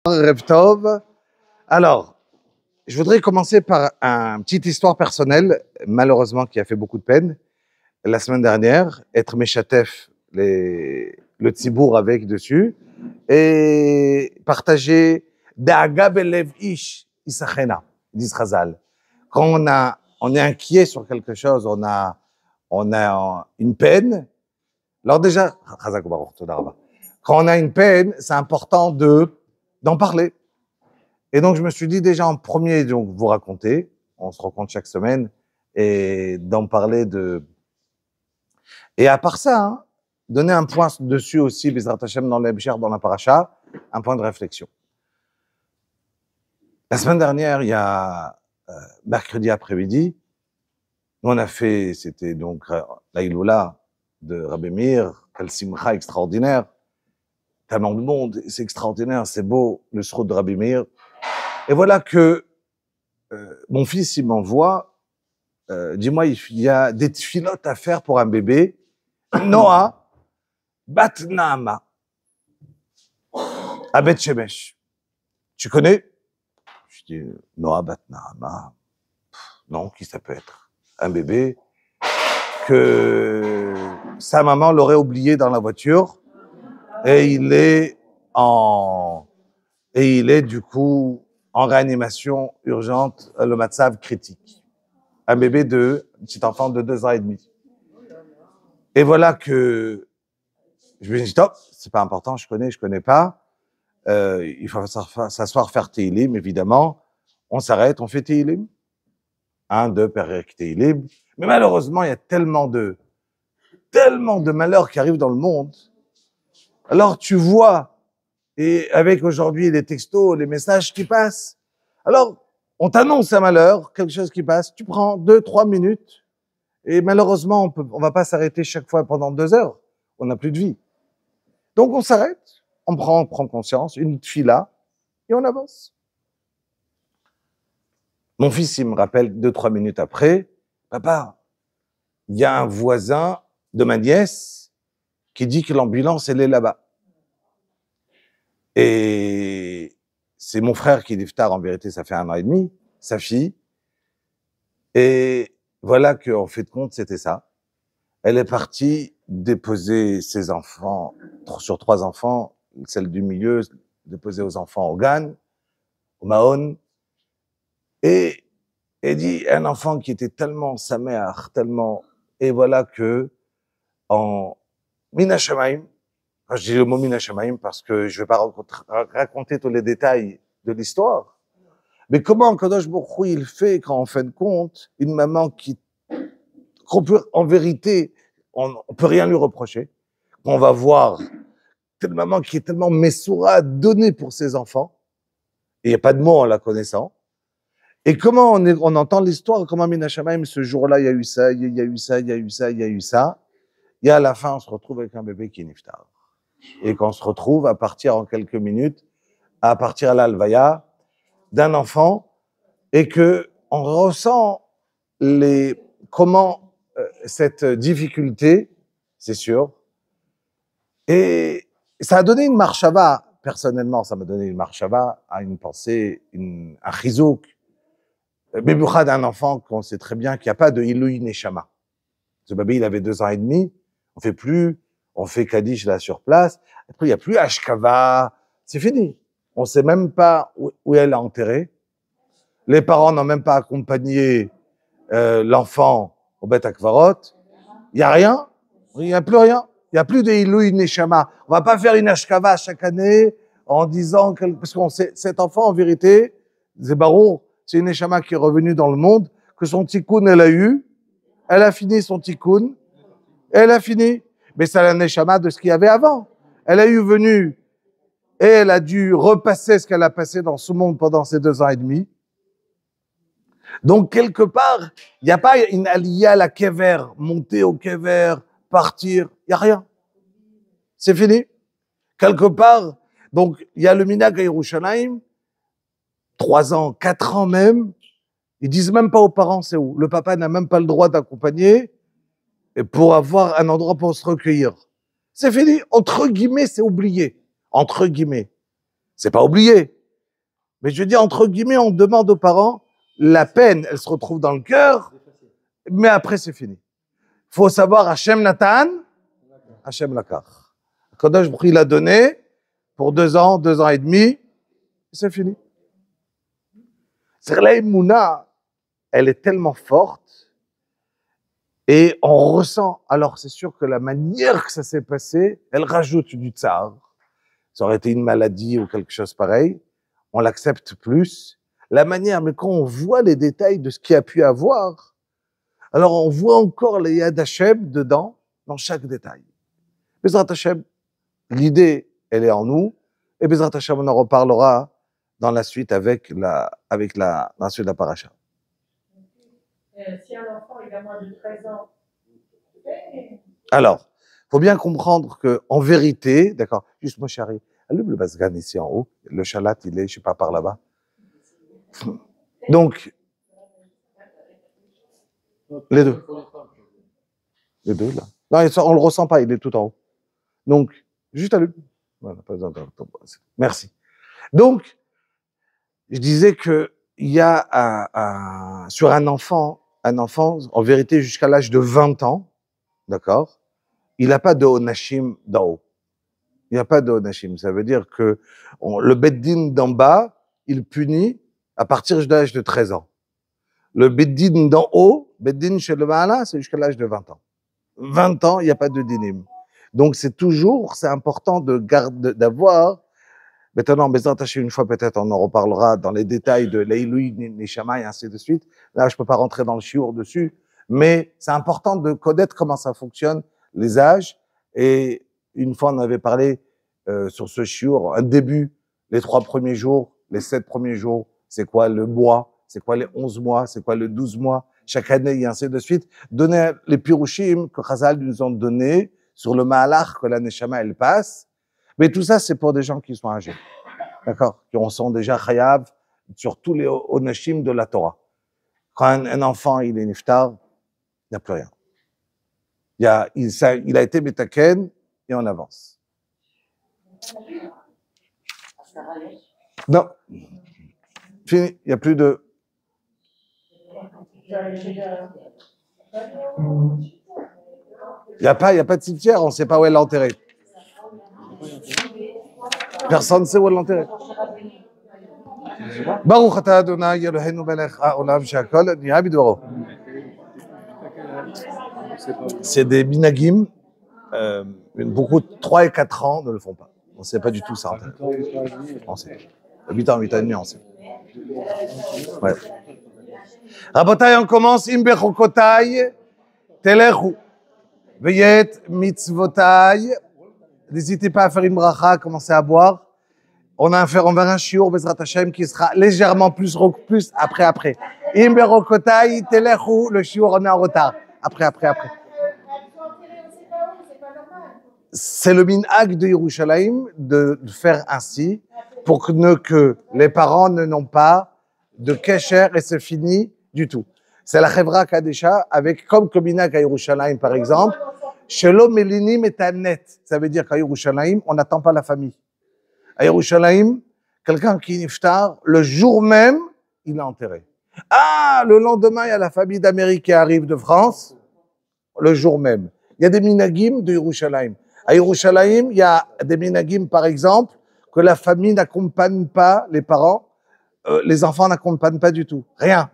Rev Tov. Alors, je voudrais commencer par une petite histoire personnelle, malheureusement qui a fait beaucoup de peine. La semaine dernière, être Meshatef, le tzibour avec dessus, et partager Da'aga belev ish isachena, disent Chazal. Quand on est inquiet sur quelque chose, on a une peine. Alors déjà, quand on a une peine, c'est important d'en parler. Et donc, je me suis dit déjà en premier, donc, vous raconter, on se rencontre chaque semaine, et d'en parler Et à part ça, hein, donner un point dessus aussi, Bezrat Hashem, dans l'Ebcher, dans la paracha, un point de réflexion. La semaine dernière, il y a mercredi après-midi, on a fait, c'était donc la Iloula de Rabbi Meir, quel simcha extraordinaire, tellement de monde, c'est extraordinaire, c'est beau, le srout de Rabbi Meir. Et voilà que mon fils, il m'envoie, dis-moi, il y a des tfilotes à faire pour un bébé, Noah, Bat Naama, à Bet Shemesh. Tu connais? Je dis, Noah, Bat Naama. Non, qui ça peut être? Un bébé que sa maman l'aurait oublié dans la voiture et il est du coup en réanimation urgente, le matzav critique. Un petit enfant de 2 ans et demi. Et voilà que je me dis, stop, c'est pas important, je connais pas. Il faut s'asseoir, faire Teilim, évidemment. On s'arrête, on fait Teilim. 1, 2, Perek Teilim. Mais malheureusement, il y a tellement de malheurs qui arrivent dans le monde. Alors tu vois, et avec aujourd'hui les textos, les messages qui passent, alors on t'annonce un malheur, quelque chose qui passe, tu prends 2, 3 minutes, et malheureusement, on va pas s'arrêter chaque fois pendant 2 heures, on n'a plus de vie. Donc on s'arrête, on prend conscience, une fila, et on avance. Mon fils, il me rappelle 2, 3 minutes après, papa, il y a un voisin de ma nièce qui dit que l'ambulance, elle est là-bas. Et c'est mon frère qui est iftar, en vérité, ça fait 1 an et demi, sa fille. Et voilà qu'en fait de compte, c'était ça. Elle est partie déposer ses enfants, sur 3 enfants, celle du milieu, déposer aux enfants au Gan, au Mahon. Et elle dit, un enfant qui était tellement saméach, tellement, et voilà que, en Mina Shamaim, quand je dis le mot Mina Shamaim parce que je vais pas raconter tous les détails de l'histoire, mais comment Kadosh Baruch Hu, il fait quand, en fin de compte, une maman qu'on peut, en vérité, on peut rien lui reprocher, on va voir une maman qui est tellement messoura, donnée pour ses enfants, et il n'y a pas de mots en la connaissant, et comment on entend l'histoire, comment Mina Shamaim, ce jour-là, il y a eu ça, il y a eu ça, il y a eu ça, il y a eu ça, et à la fin, on se retrouve avec un bébé qui est niftar. Et qu'on se retrouve à partir en quelques minutes, à partir à l'alvaya d'un enfant, et que on ressent comment cette difficulté, c'est sûr, et ça a donné une marchava, personnellement, ça m'a donné une marchava, à une pensée, un chizouk, béboucha d'un enfant qu'on sait très bien qu'il n'y a pas de Ilui Neshama. Ce bébé, il avait 2 ans et demi, on fait Kaddish là sur place, après il n'y a plus Ashkava, c'est fini. On sait même pas où elle est enterrée. Les parents n'ont même pas accompagné l'enfant au Bet Akvarot. Il n'y a rien, il n'y a plus rien. Il n'y a plus de Ilui Neshama. On va pas faire une Ashkava chaque année en disant parce qu'on sait, cet enfant en vérité, c'est Baruch, c'est une Neshama qui est revenue dans le monde, que son tikkun elle a fini son tikkun, elle a fini. Mais c'est la neshama de ce qu'il y avait avant. Elle a venu et elle a dû repasser ce qu'elle a passé dans ce monde pendant ces 2 ans et demi. Donc, quelque part, il n'y a pas une aliyah à la kever, monter au kever, partir, il n'y a rien. C'est fini. Quelque part, donc, il y a le minag à Yerushalayim, 3 ans, 4 ans même, ils disent même pas aux parents c'est où. Le papa n'a même pas le droit d'accompagner, et pour avoir un endroit pour se recueillir. C'est fini. Entre guillemets, c'est oublié. Entre guillemets. C'est pas oublié. Mais je veux dire, entre guillemets, on demande aux parents, la peine, elle se retrouve dans le cœur, mais après, c'est fini. Faut savoir, Hachem Natan, Hachem Lakar. Kadosh Baruch Hu, il a donné pour 2 ans, 2 ans et demi, c'est fini. C'est la Emouna, elle est tellement forte, et on ressent, alors c'est sûr que la manière que ça s'est passé, elle rajoute du tsar. Ça aurait été une maladie ou quelque chose pareil, on l'accepte plus. La manière, mais quand on voit les détails de ce qu'il y a pu avoir, alors on voit encore les Yad Hashem dedans, dans chaque détail. Bezrat Hashem, l'idée, elle est en nous, et Bezrat Hashem, on en reparlera dans la suite avec la suite de la paracha. Si un enfant il a moins de 13 ans, alors, faut bien comprendre que, en vérité, d'accord, juste moi chérie, allume le basgan ici en haut, le chalat il est, je sais pas, par là-bas. Donc, les deux là. Non, on le ressent pas, il est tout en haut. Donc, juste allume. Voilà, pas besoin de... Merci. Donc, je disais que il y a sur un enfant, en vérité, jusqu'à l'âge de 20 ans, d'accord, il n'a pas de onashim d'en haut. Il n'y a pas de onashim. Ça veut dire que le beddin d'en bas, il punit à partir de l'âge de 13 ans. Le beddin d'en haut, beddin chez le Maala, c'est jusqu'à l'âge de 20 ans. 20 ans, il n'y a pas de dinim. Donc c'est important d'avoir. Maintenant, Bezrat Hashem, une fois peut-être, on en reparlera dans les détails de l'Eiloui, Neshama et ainsi de suite. Là, je peux pas rentrer dans le shiur dessus, mais c'est important de connaître comment ça fonctionne, les âges. Et une fois, on avait parlé sur ce shiur, un début, les 3 premiers jours, les 7 premiers jours, c'est quoi le mois, c'est quoi les 11 mois, c'est quoi le 12 mois, chaque année, et ainsi de suite. Donner les pirushim que Chazal nous ont donnés sur le Mahalach que la Neshama, elle passe. Mais tout ça, c'est pour des gens qui sont âgés. D'accord? Qui sont déjà chayav sur tous les onashim de la Torah. Quand un enfant, il est niftar, il n'y a plus rien. Il a été betaken et on avance. Non. Fini. Il n'y a plus de... Il n'y a pas de cimetière, on ne sait pas où elle est enterrée. Personne ne sait où elle est enterrée. Baruch atah Adonai Eloheinu melech haolam she'akol ni'ah bidvaro. C'est des minagim, beaucoup de 3 et 4 ans ne le font pas. On ne sait pas du tout ça. On sait. 8 ans, 8 ans et demi, on sait. Ouais. Rabotai, on commence. Im bechokotai telechu veyet mitzvotai. N'hésitez pas à faire une bracha, à commencer à boire. On va un shiur Bezrat Hashem qui sera légèrement plus après. Im bechokotai telechu, le shiur on est en retard. Après. C'est le minhag de Yerushalayim de faire ainsi pour que les parents n'ont pas de kesher et c'est fini du tout. C'est la Chevra Kadesha avec comme minhag à Yerushalayim par exemple, Shelo Melinim et Net. Ça veut dire qu'à Yerushalayim, on n'attend pas la famille. À Yerushalayim, quelqu'un qui est niftar, le jour même, il est enterré. Ah, le lendemain, il y a la famille d'Amérique qui arrive de France, le jour même. Il y a des minagim de Yerushalayim. À Yerushalayim, il y a des minagim, par exemple, que la famille n'accompagne pas les parents, les enfants n'accompagnent pas du tout. Rien.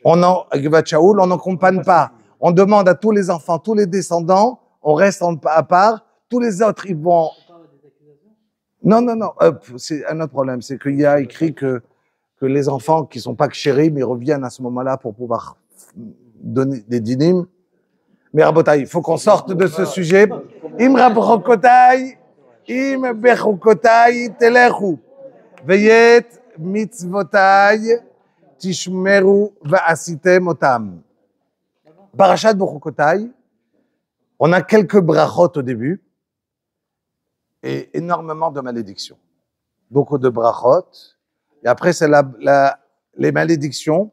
On n'accompagne pas. On demande à tous les enfants, tous les descendants, on reste à part. Tous les autres, ils vont... Non. C'est un autre problème. C'est qu'il y a écrit que les enfants qui sont pas kshérim, ils reviennent à ce moment-là pour pouvoir donner des dinim. Mais Rabotai, il faut qu'on sorte de ce sujet. Im rabrokotai, im bechokotai telechu, veyet mitzvotai tishmeru va'asitem otam. Parashat Bechokotai, on a quelques brachot au début et énormément de malédictions. Beaucoup de brachot. Et après, c'est les malédictions.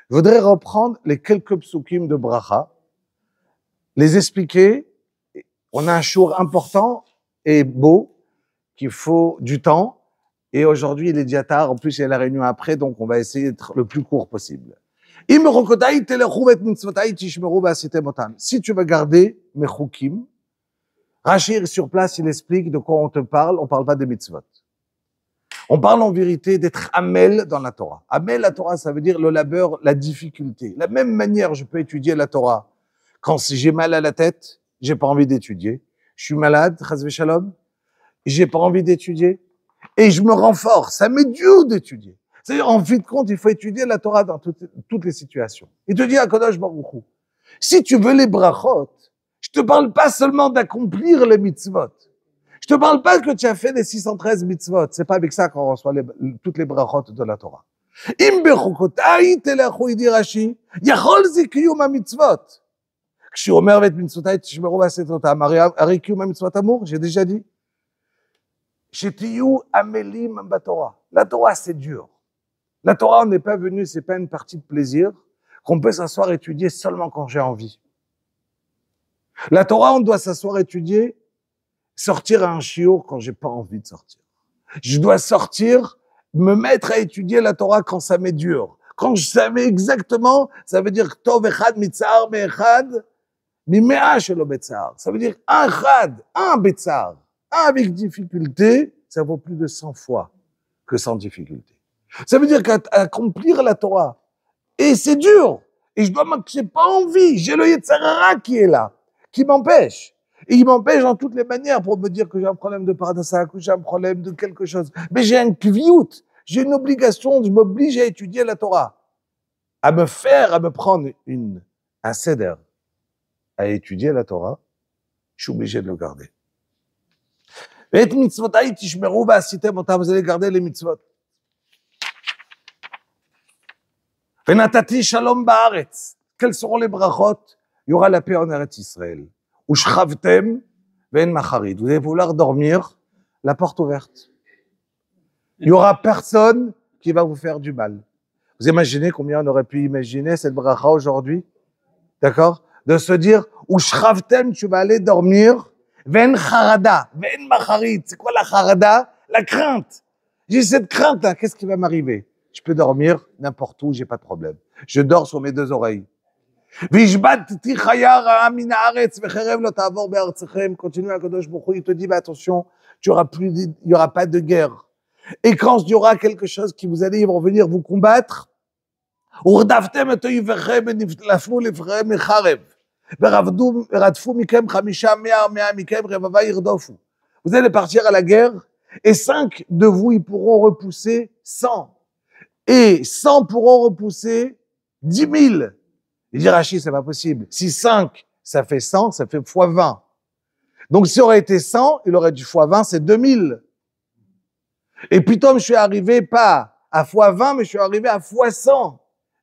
Je voudrais reprendre les quelques psukim de bracha, les expliquer. On a un shiur important et beau qu'il faut du temps. Et aujourd'hui, il est déjà tard. En plus, il y a la réunion après, donc on va essayer d'être le plus court possible. Si tu veux garder mes chukim, Rachir sur place, il explique de quoi on te parle. On parle pas des mitzvot. On parle en vérité d'être amel dans la Torah. Amel, la Torah, ça veut dire le labeur, la difficulté. De la même manière, je peux étudier la Torah. Quand j'ai mal à la tête, j'ai pas envie d'étudier. Je suis malade, chas v'shalom, j'ai pas envie d'étudier. Et je me renforce. Ça m'est dur d'étudier. C'est-à-dire, en fin de compte, il faut étudier la Torah dans toutes les situations. Il te dit à Kadosh Baruch Hu, si tu veux les brachot, je te parle pas seulement d'accomplir les mitzvot. Je te parle pas que tu as fait les 613 mitzvot. C'est pas avec ça qu'on reçoit toutes les brachot de la Torah. Im bechukotai telechu, il dit Rashi, yachol zikiyum ha-mitzvot. Kshiromer vet mitzvotai tishmeru v'asetotam. Arikiyum ha-mitzvot amour, j'ai déjà dit. Shetiyu amelim ba-Torah. La Torah, c'est dur. La Torah, on n'est pas venu, c'est pas une partie de plaisir qu'on peut s'asseoir et étudier seulement quand j'ai envie. La Torah, on doit s'asseoir étudier, sortir à un shiur quand j'ai pas envie de sortir. Je dois sortir, me mettre à étudier la Torah quand ça m'est dur. Quand je savais exactement, ça veut dire tov echad mitzar me'echad mimea shelo betzar. Ça veut dire un chad, un betzar, un avec difficulté, ça vaut plus de 100 fois que sans difficulté. Ça veut dire qu'accomplir la Torah, et c'est dur, et j'ai pas envie, j'ai le Yetzer Hara qui est là, qui m'empêche. Et il m'empêche dans toutes les manières pour me dire que j'ai un problème de paradasa, que j'ai un problème de quelque chose. Mais j'ai un kviout, j'ai une obligation, je m'oblige à étudier la Torah, à me prendre un seder, à étudier la Torah, je suis obligé de le garder. Et mitzvotai tishmeru v'asitem otam, vous allez garder les mitzvot. Venatati shalom ba'aretz. Quelles seront les brachot? Il y aura la paix en Eretz Israël. Ushchavtem ve'en macharit. Vous allez vouloir dormir, la porte ouverte. Il y aura personne qui va vous faire du mal. Vous imaginez combien on aurait pu imaginer cette bracha aujourd'hui? D'accord? De se dire, Ushchavtem, tu vas aller dormir, ve'en charada, ve'en macharit. C'est quoi la charada? La crainte. J'ai cette crainte-là, qu'est-ce qui va m'arriver? Je peux dormir n'importe où, j'ai pas de problème. Je dors sur mes deux oreilles. Continue à Kadosh Baruch Hu, il te dit, mais attention, il y aura pas de guerre. Et quand il y aura quelque chose qui vous allez, ils vont venir vous combattre, vous allez partir à la guerre, et 5 de vous, ils pourront repousser 100. Et 100 pourront repousser 10 000. Il dit, Rachid, c'est pas possible. Si 5, ça fait 100, ça fait fois 20. Donc, si aurait été 100, il aurait dû fois 20, c'est 2000. Et puis, Tom, je suis arrivé pas à fois 20, mais je suis arrivé à fois 100.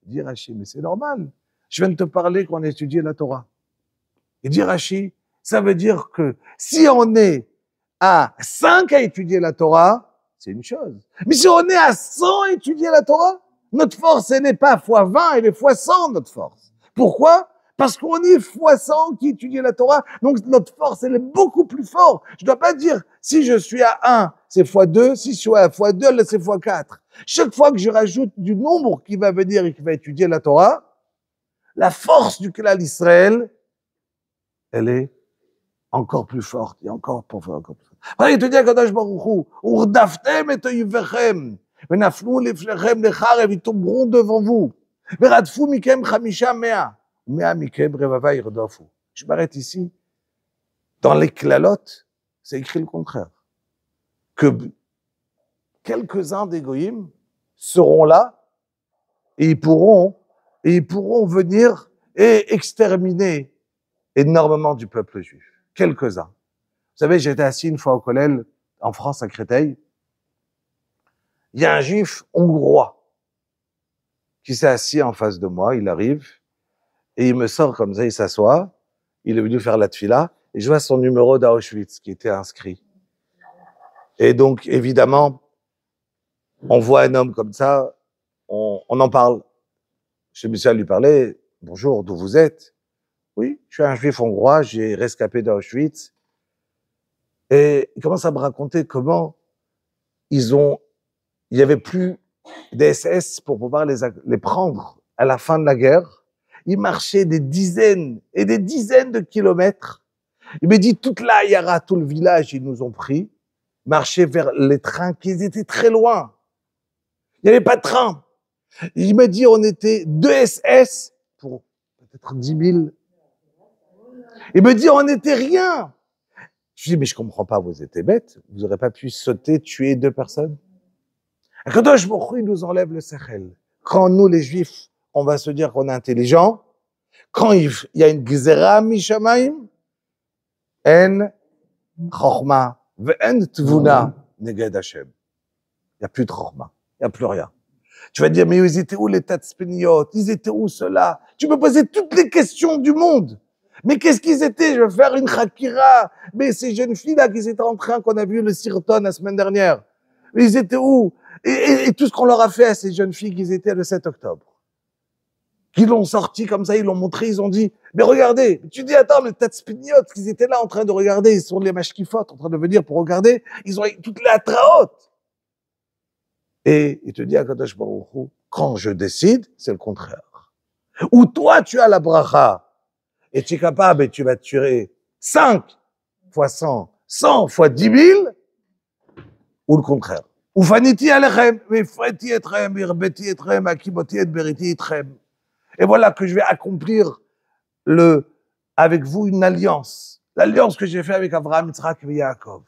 Il dit, Rachid, mais c'est normal. Je viens de te parler qu'on a étudié la Torah. Il dit, Rachid, ça veut dire que si on est à 5 à étudier la Torah, c'est une chose. Mais si on est à 100 à étudier la Torah, notre force, elle n'est pas fois 20, elle est fois 100, notre force. Pourquoi? Parce qu'on est fois 100 qui étudie la Torah, donc notre force, elle est beaucoup plus forte. Je dois pas dire, si je suis à 1, c'est fois 2, si je suis à fois 2, là, c'est fois 4. Chaque fois que je rajoute du nombre qui va venir et qui va étudier la Torah, la force du Klal Israël, elle est encore plus forte, et encore plus forte. Après, il te dit à Kadosh Baruch Hu, Urdaftem et oyivechem, venafnu leflechem lecharev, ils tomberont devant vous. Veradfu mikem chamisha mea, mea mikem revava irdofu. Je m'arrête ici. Dans les klalotes, c'est écrit le contraire. Que quelques-uns des goyim seront là, et ils pourront venir et exterminer énormément du peuple juif. Quelques-uns. Vous savez, j'étais assis une fois au Kollel, en France, à Créteil. Il y a un juif hongrois qui s'est assis en face de moi, il arrive, et il me sort comme ça, il s'assoit, il est venu faire la tfila, et je vois son numéro d'Auschwitz qui était inscrit. Et donc, évidemment, on voit un homme comme ça, on en parle. Je me suis à lui parler, bonjour, d'où vous êtes? Oui, je suis un juif hongrois, j'ai rescapé d'Auschwitz. Et il commence à me raconter comment il y avait plus des SS pour pouvoir les prendre à la fin de la guerre. Ils marchaient des dizaines et des dizaines de kilomètres. Il me dit, toute la Yara, tout le village, ils nous ont pris, marchaient vers les trains qui étaient très loin. Il n'y avait pas de train. Il me dit, on était 2 SS pour peut-être 10 000. Il me dit, on n'était rien. Je dis, mais je comprends pas, vous étiez bêtes. Vous n'aurez pas pu sauter, tuer 2 personnes. Akadosh Baruch Hu, il nous enlève le sechel. Quand nous, les Juifs, on va se dire qu'on est intelligent, quand il y a une gzera mishamayim, en chorma, ve'en tvuna neged Hashem. Il n'y a plus de chorma. Il n'y a plus rien. Tu vas dire, mais ils étaient où les tatzpeniot? Ils étaient où ceux-là? Tu peux poser toutes les questions du monde. Mais qu'est-ce qu'ils étaient? Je vais faire une chakira. Mais ces jeunes filles-là qui étaient en train, qu'on a vu le Sirton la semaine dernière. Mais ils étaient où? Et tout ce qu'on leur a fait à ces jeunes filles qui étaient le 7 octobre. Qui l'ont sorti comme ça, ils l'ont montré, ils ont dit, mais regardez. Tu dis, attends, mais tatzpeniot, qu'ils étaient là en train de regarder, ils sont les mashkifot, en train de venir pour regarder, ils ont toutes les atraot. Et il te dit, Akadosh Baruch Hu, quand je décide, c'est le contraire. Ou toi, tu as la bracha, et tu es capable, et tu vas tuer 5 fois 100, 100 fois 10 000, ou le contraire. Ou faniti alechem, vifreti etrem, virbeti etrem, akiboti et beriti etrem. Et voilà que je vais accomplir avec vous une alliance. L'alliance que j'ai fait avec Abraham, Yitzhak et Yaakov.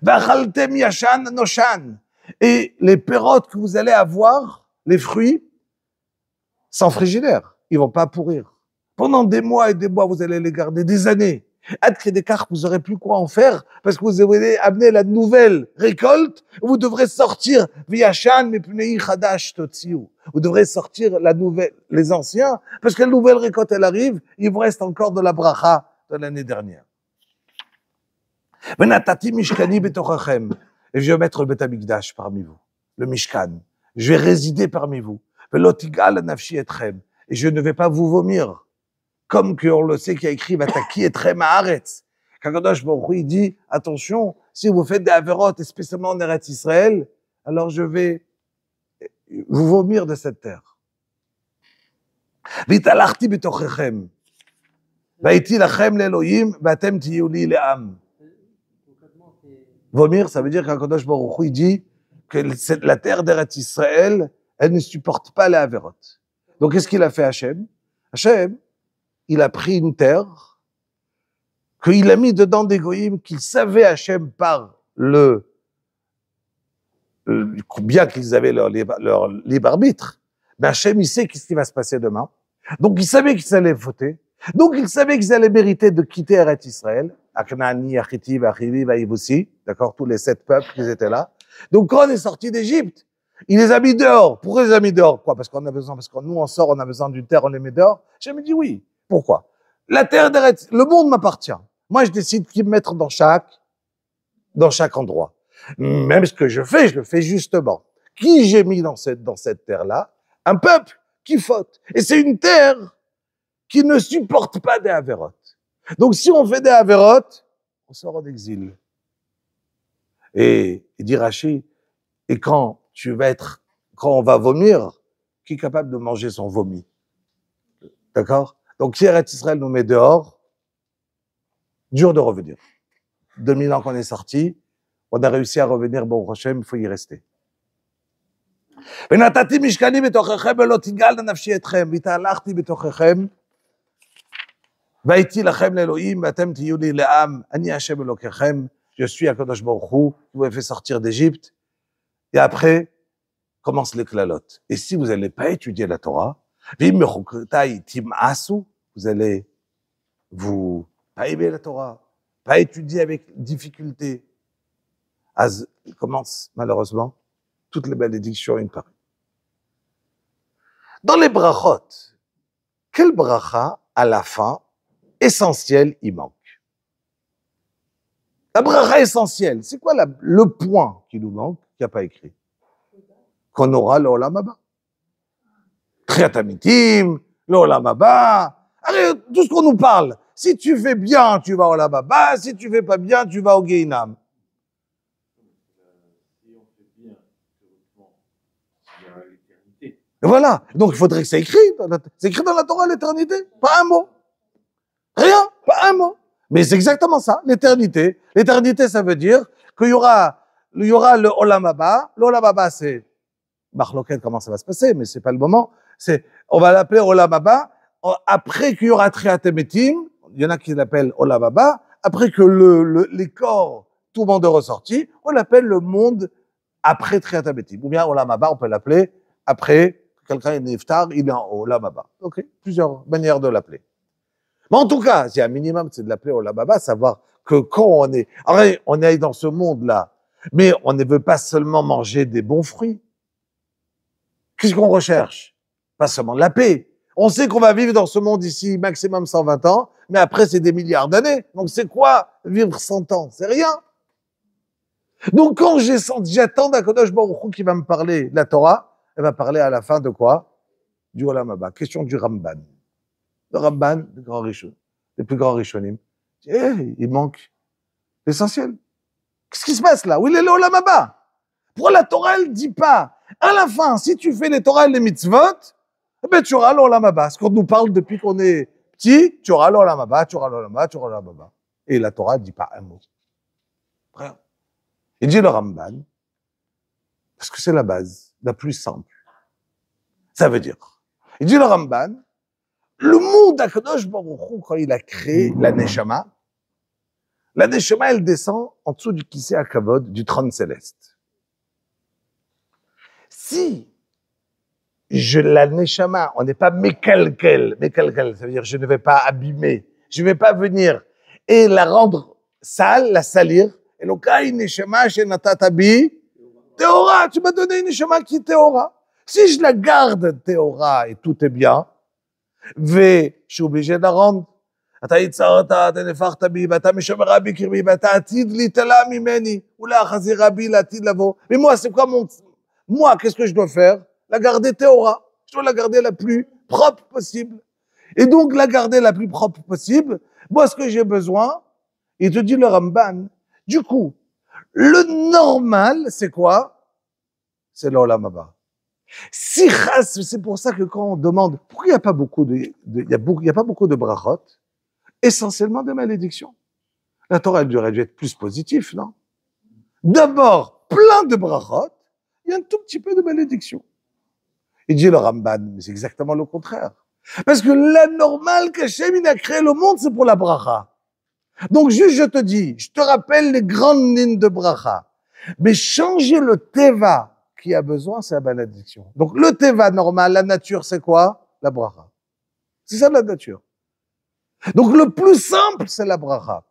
V'achaltem yashan noshan. Et les pérotes que vous allez avoir, les fruits, sans frigidaire. Ils vont pas pourrir. Pendant des mois et des mois, vous allez les garder, des années. Ad des cartes, vous aurez plus quoi en faire, parce que vous allez amener la nouvelle récolte, vous devrez sortir, v'yashan mipnei chadash totziu. Vous devrez sortir la nouvelle, les anciens, parce que la nouvelle récolte, elle arrive, il vous reste encore de la bracha de l'année dernière. Venatati mishkani betochachem. Et je vais mettre le Beth Amikdash parmi vous, le Mishkan. Je vais résider parmi vous. Velotigal nafshi etrem. Et je ne vais pas vous vomir. Comme qu'on le sait qui a écrit Vataki etrem haaretz. Kadosh Baruch Hu, il dit, attention, si vous faites des avérotes, et spécialement en Eretz Israël, alors je vais vous vomir de cette terre. Vitalachti betochechem. Vaiti lachem l'Elohim, vatem tiyu li le'am. Vomir, ça veut dire qu'Akadosh Baruch Hu, il dit que la terre d'Eretz Israël, elle ne supporte pas les avérotes. Donc, qu'est-ce qu'il a fait Hachem? Hachem, il a pris une terre qu'il a mis dedans des goïms qu'il savait Hachem par bien qu'ils avaient leur libre arbitre. Mais Hachem, il sait qu'est-ce qui va se passer demain. Donc, il savait qu'ils allaient voter. Donc, il savait qu'ils allaient mériter de quitter Eretz Israël. Aknani, Achiti, Achivi, Vaïvoussi, d'accord, tous les 7 peuples qui étaient là. Donc, quand on est sorti d'Égypte, il les a mis dehors. Pourquoi il les a mis dehors? Quoi? Parce que nous, on sort, on a besoin d'une terre, on les met dehors. J'ai dit oui. Pourquoi? La terre d'Eretz, le monde m'appartient. Moi, je décide qui me mettre dans chaque endroit. Même ce que je le fais justement. Qui j'ai mis dans cette terre-là? Un peuple qui faute. Et c'est une terre qui ne supporte pas des avérotes. Donc, si on fait des avérotes, on sort en exil. Et dit Rashi, et quand on va vomir, qui est capable de manger son vomi? D'accord? Donc, si Eretz Israël nous met dehors, dur de revenir. 2000 ans qu'on est sorti, on a réussi à revenir, bon, Hachem, il faut y rester. ונתתי משכני בתוככם ולא תגעל נפשי אתכם, והתהלכתי בתוככם, והייתי לכם לאלוהים, ואתם תהיו לי לעם, אני השם אלוקיכם, je suis Akadosh Baruch Hu, qui vous avez fait sortir d'Égypte, et après, commencent les klalotes. Et si vous n'allez pas étudier la Torah, vous allez pas aimer la Torah, pas étudier avec difficulté. Il commence, malheureusement, toutes les bénédictions une par une. Dans les brachot, quel bracha, à la fin, essentiel, il manque? La bracha essentielle, c'est quoi le point qui nous manque, qui n'a pas écrit? Qu'on aura l'olam haba. Triat amitim, l'olam haba. Allez, tout ce qu'on nous parle. Si tu fais bien, tu vas au olam haba. Si tu fais pas bien, tu vas au Gehinam. on fait bien, théoriquement, il y a l'éternité. Et voilà. Donc, il faudrait que c'est écrit. C'est écrit dans la Torah, l'éternité. Pas un mot. Rien. Pas un mot. Mais c'est exactement ça, l'éternité. L'éternité, ça veut dire qu'il y aura le Olam Haba. L'Olam Haba, c'est Marloquette, comment ça va se passer, mais c'est pas le moment. On va l'appeler Olam Haba. Après qu'il y aura Triat Emetim, il y en a qui l'appellent Olam Haba. Après que les corps, tout le monde est ressorti, on l'appelle le monde après Triat Emetim. Ou bien Olam Haba, on peut l'appeler après quelqu'un est niftar, il est en Olam Haba. Ok, plusieurs manières de l'appeler. Mais en tout cas, c'est un minimum, c'est de l'appeler Olam Haba, savoir que quand on est dans ce monde-là, mais on ne veut pas seulement manger des bons fruits. Qu'est-ce qu'on recherche? Pas seulement de la paix. On sait qu'on va vivre dans ce monde ici maximum 120 ans, mais après c'est des milliards d'années. Donc c'est quoi vivre 100 ans? C'est rien. Donc quand j'attends d'Akadosh Baruch Hu qui va me parler de la Torah, elle va parler à la fin de quoi? Du Olam Haba. Question du Ramban. Le Ramban, le grand Rishon, les plus grands Rishonim. Il manque l'essentiel. Qu'est-ce qui se passe là? Où il est le Olam Haba? Pourquoi la Torah, elle dit pas, à la fin, si tu fais les Torah et les mitzvot, eh ben, tu auras l'Olam Haba. Ce qu'on nous parle depuis qu'on est petit, tu auras l'Olam Haba, tu auras l'Olam Haba, tu auras l'Olam Haba. Et la Torah ne dit pas un mot. Rien. Il dit le Ramban, parce que c'est la base, la plus simple. Ça veut dire, il dit le Ramban, le monde d'Akadosh Baruch Hu, quand il a créé la Neshama, elle descend en dessous du Kisei HaKavod, du trône céleste. Si la Neshama, on n'est pas mekalkel, ça veut dire je ne vais pas abîmer, je ne vais pas venir et la rendre sale, la salir. Et le cas, une Neshama chez Natatabi, Théora, tu m'as donné une Neshama qui est Théora. Si je la garde Théora et tout est bien, je suis obligé de la rendre. אתה יצרת, אתה נפחת בי, ואתה משמרה בקרבי, ואתה עתיד להתעלה ממני, ולהחזירה בי לעתיד לבוא. Mais moi, c'est quoi moi, qu'est-ce que je dois faire? La garder Théora. Je dois la garder la plus propre possible. Et donc, la garder la plus propre possible, moi, ce que j'ai besoin, il te dit le Ramban, du coup, le normal, c'est quoi? C'est l'Olam Haba. Si c'est pour ça que quand on demande, pourquoi il n'y a pas beaucoup il y a pas beaucoup de brachot? Essentiellement de malédictions. La Torah, elle aurait dû être plus positive, non? D'abord, plein de brachot, il y a un tout petit peu de malédiction. Il dit le Ramban, mais c'est exactement le contraire. Parce que la normale qu'Hachem, il a créé le monde, c'est pour la bracha. Donc, juste, je te dis, je te rappelle les grandes lignes de bracha. Mais changer le teva qui a besoin, c'est la malédiction. Donc, le teva normal, la nature, c'est quoi? La bracha. C'est ça la nature. Donc, le plus simple, c'est la bracha.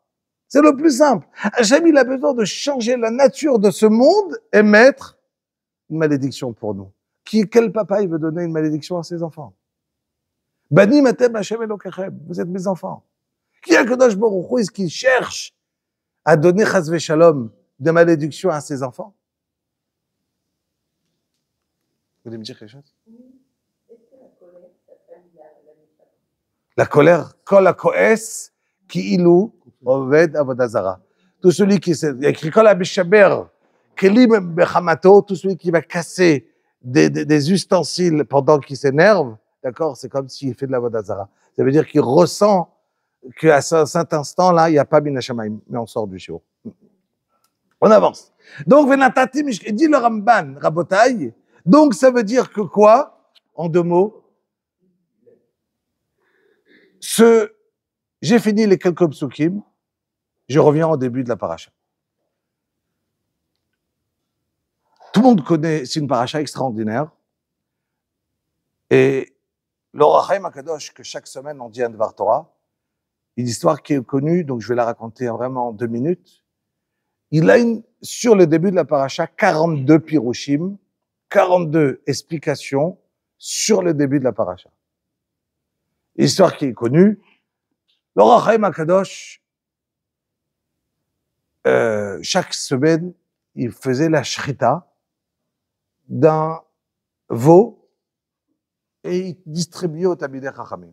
C'est le plus simple. Hachem, il a besoin de changer la nature de ce monde et mettre une malédiction pour nous. Quel papa, il veut donner une malédiction à ses enfants? Bani matem Hachem Elokechem. Vous êtes mes enfants. Qui a Kadosh Baruch Hu, est-ce qu'il cherche à donner chas v'shalom de malédiction à ses enfants? Vous voulez me dire quelque chose? La colère, kol hakoes ki ilu oved avodah zara. Tout celui qui il y a écrit kol habishaber kelim bechamato, tout celui qui va casser des ustensiles pendant qu'il s'énerve, d'accord, c'est comme s'il fait de l'avodah zara. Ça veut dire qu'il ressent qu'à cet instant-là, il n'y a pas bin hashamayim, mais on sort du shiur. On avance. Donc, venatati mishke, dit le Ramban, Rabotai. Donc, ça veut dire que quoi? En deux mots, j'ai fini les quelques psukim, je reviens au début de la paracha. Tout le monde connaît, c'est une paracha extraordinaire. Et l'Or HaChaim HaKadosh, que chaque semaine on dit un Dvar Torah, une histoire qui est connue, donc je vais la raconter vraiment en 2 minutes. Il a sur le début de la paracha, 42 pirushim, 42 explications sur le début de la paracha. Histoire qui est connue. L'Or HaChaim HaKadosh, chaque semaine, il faisait la shrita d'un veau et il distribuait au Talmidei Chachamim.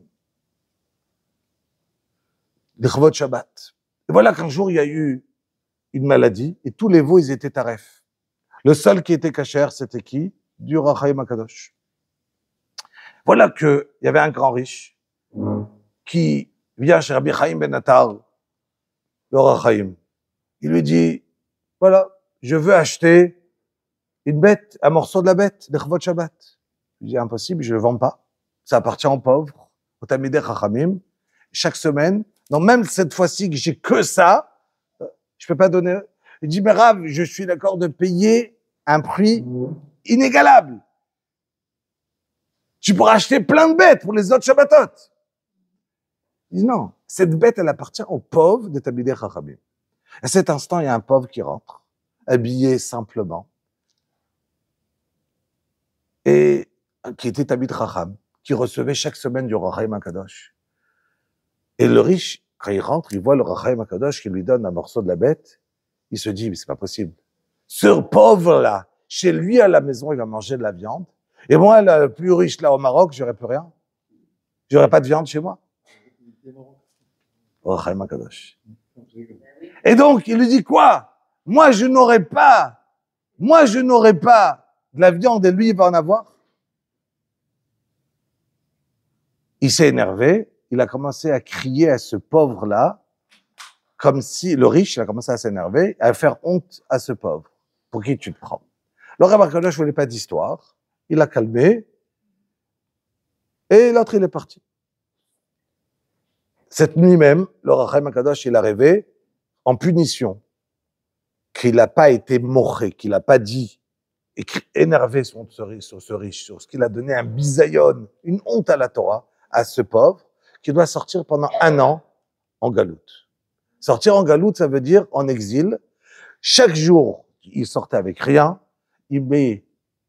L'Chvot Shabbat. Et voilà qu'un jour, il y a eu une maladie et tous les veaux, ils étaient taref. Le seul qui était cachère, c'était qui? Du Or HaChaim HaKadosh. Voilà qu'il y avait un grand riche qui vient chez Rabbi Chaim Ben Attar, le Or HaChaim. Il lui dit, voilà, je veux acheter une bête, un morceau de la bête, de Chvot Shabbat. Il dit, impossible, je ne le vends pas. Ça appartient aux pauvres, aux Talmidei Chachamim. Chaque semaine, non, même cette fois-ci que j'ai que ça, je peux pas donner. Il dit, mais Rav, je suis d'accord de payer un prix inégalable. Tu pourras acheter plein de bêtes pour les autres Shabbatot. Il dit, non, cette bête, elle appartient aux pauvres de Talmidei Chachamim. À cet instant, il y a un pauvre qui rentre, habillé simplement, et qui était Talmid Chacham, qui recevait chaque semaine du Or HaChaim HaKadosh. Et le riche, quand il rentre, il voit le Or HaChaim HaKadosh qui lui donne un morceau de la bête. Il se dit, mais c'est pas possible. Ce pauvre-là, chez lui à la maison, il va manger de la viande. Et moi, le plus riche là au Maroc, j'aurais plus rien. J'aurais pas de viande chez moi. Or HaChaim HaKadosh. Et donc, il lui dit quoi? Moi, je n'aurais pas de la viande et lui, il va en avoir. Il s'est énervé. Il a commencé à crier à ce pauvre-là, comme si le riche, il a commencé à s'énerver, à faire honte à ce pauvre. Pour qui tu te prends? Le Rav HaKadosh ne voulait pas d'histoire. Il a calmé. Et l'autre, il est parti. Cette nuit même, le Or HaChaim HaKadosh, il a rêvé en punition qu'il n'a pas été moché, qu'il n'a pas dit, et énervé sur ce riche, sur ce qu'il a donné un bisayon, une honte à la Torah, à ce pauvre, qui doit sortir pendant 1 an en galoute. Sortir en galoute, ça veut dire en exil. Chaque jour, il sortait avec rien. Il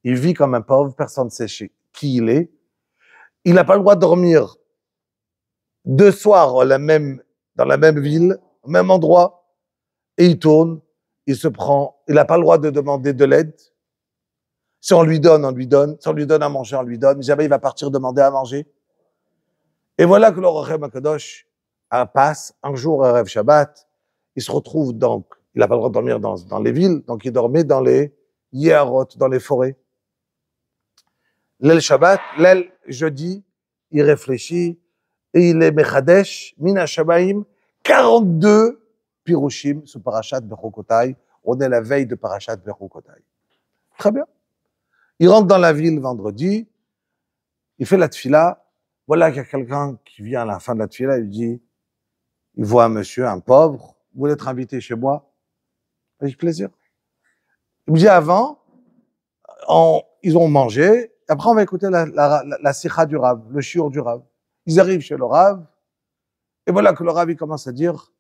vit comme un pauvre, personne ne sait qui il est. Il n'a pas le droit de dormir 2 soirs dans la même ville, au même endroit. Et il tourne, il se prend. Il n'a pas le droit de demander de l'aide. Si on lui donne, on lui donne. Si on lui donne à manger, on lui donne. Jamais il va partir demander à manger. Et voilà que le Or HaChaim HaKadosh passe un jour à Erev Shabbat. Il se retrouve donc, il n'a pas le droit de dormir dans les villes, donc il dormait dans les Yeharot, dans les forêts. L'aile Shabbat, l'aile jeudi, il réfléchit et il est Mechadesh, Mina Shabaim, 42 Pirushim sous Parashat Bechukotai. On est la veille de Parashat Bechukotai. Très bien. Il rentre dans la ville vendredi, il fait la tfila. Voilà qu'il y a quelqu'un qui vient à la fin de la tfila, il dit, il voit un monsieur, un pauvre, vous voulez être invité chez moi? Avec plaisir. Il me dit avant, ils ont mangé, après on va écouter la sikha du Rav, le shiur du Rav. Ils arrivent chez le Rav, et voilà que le Rav il commence à dire,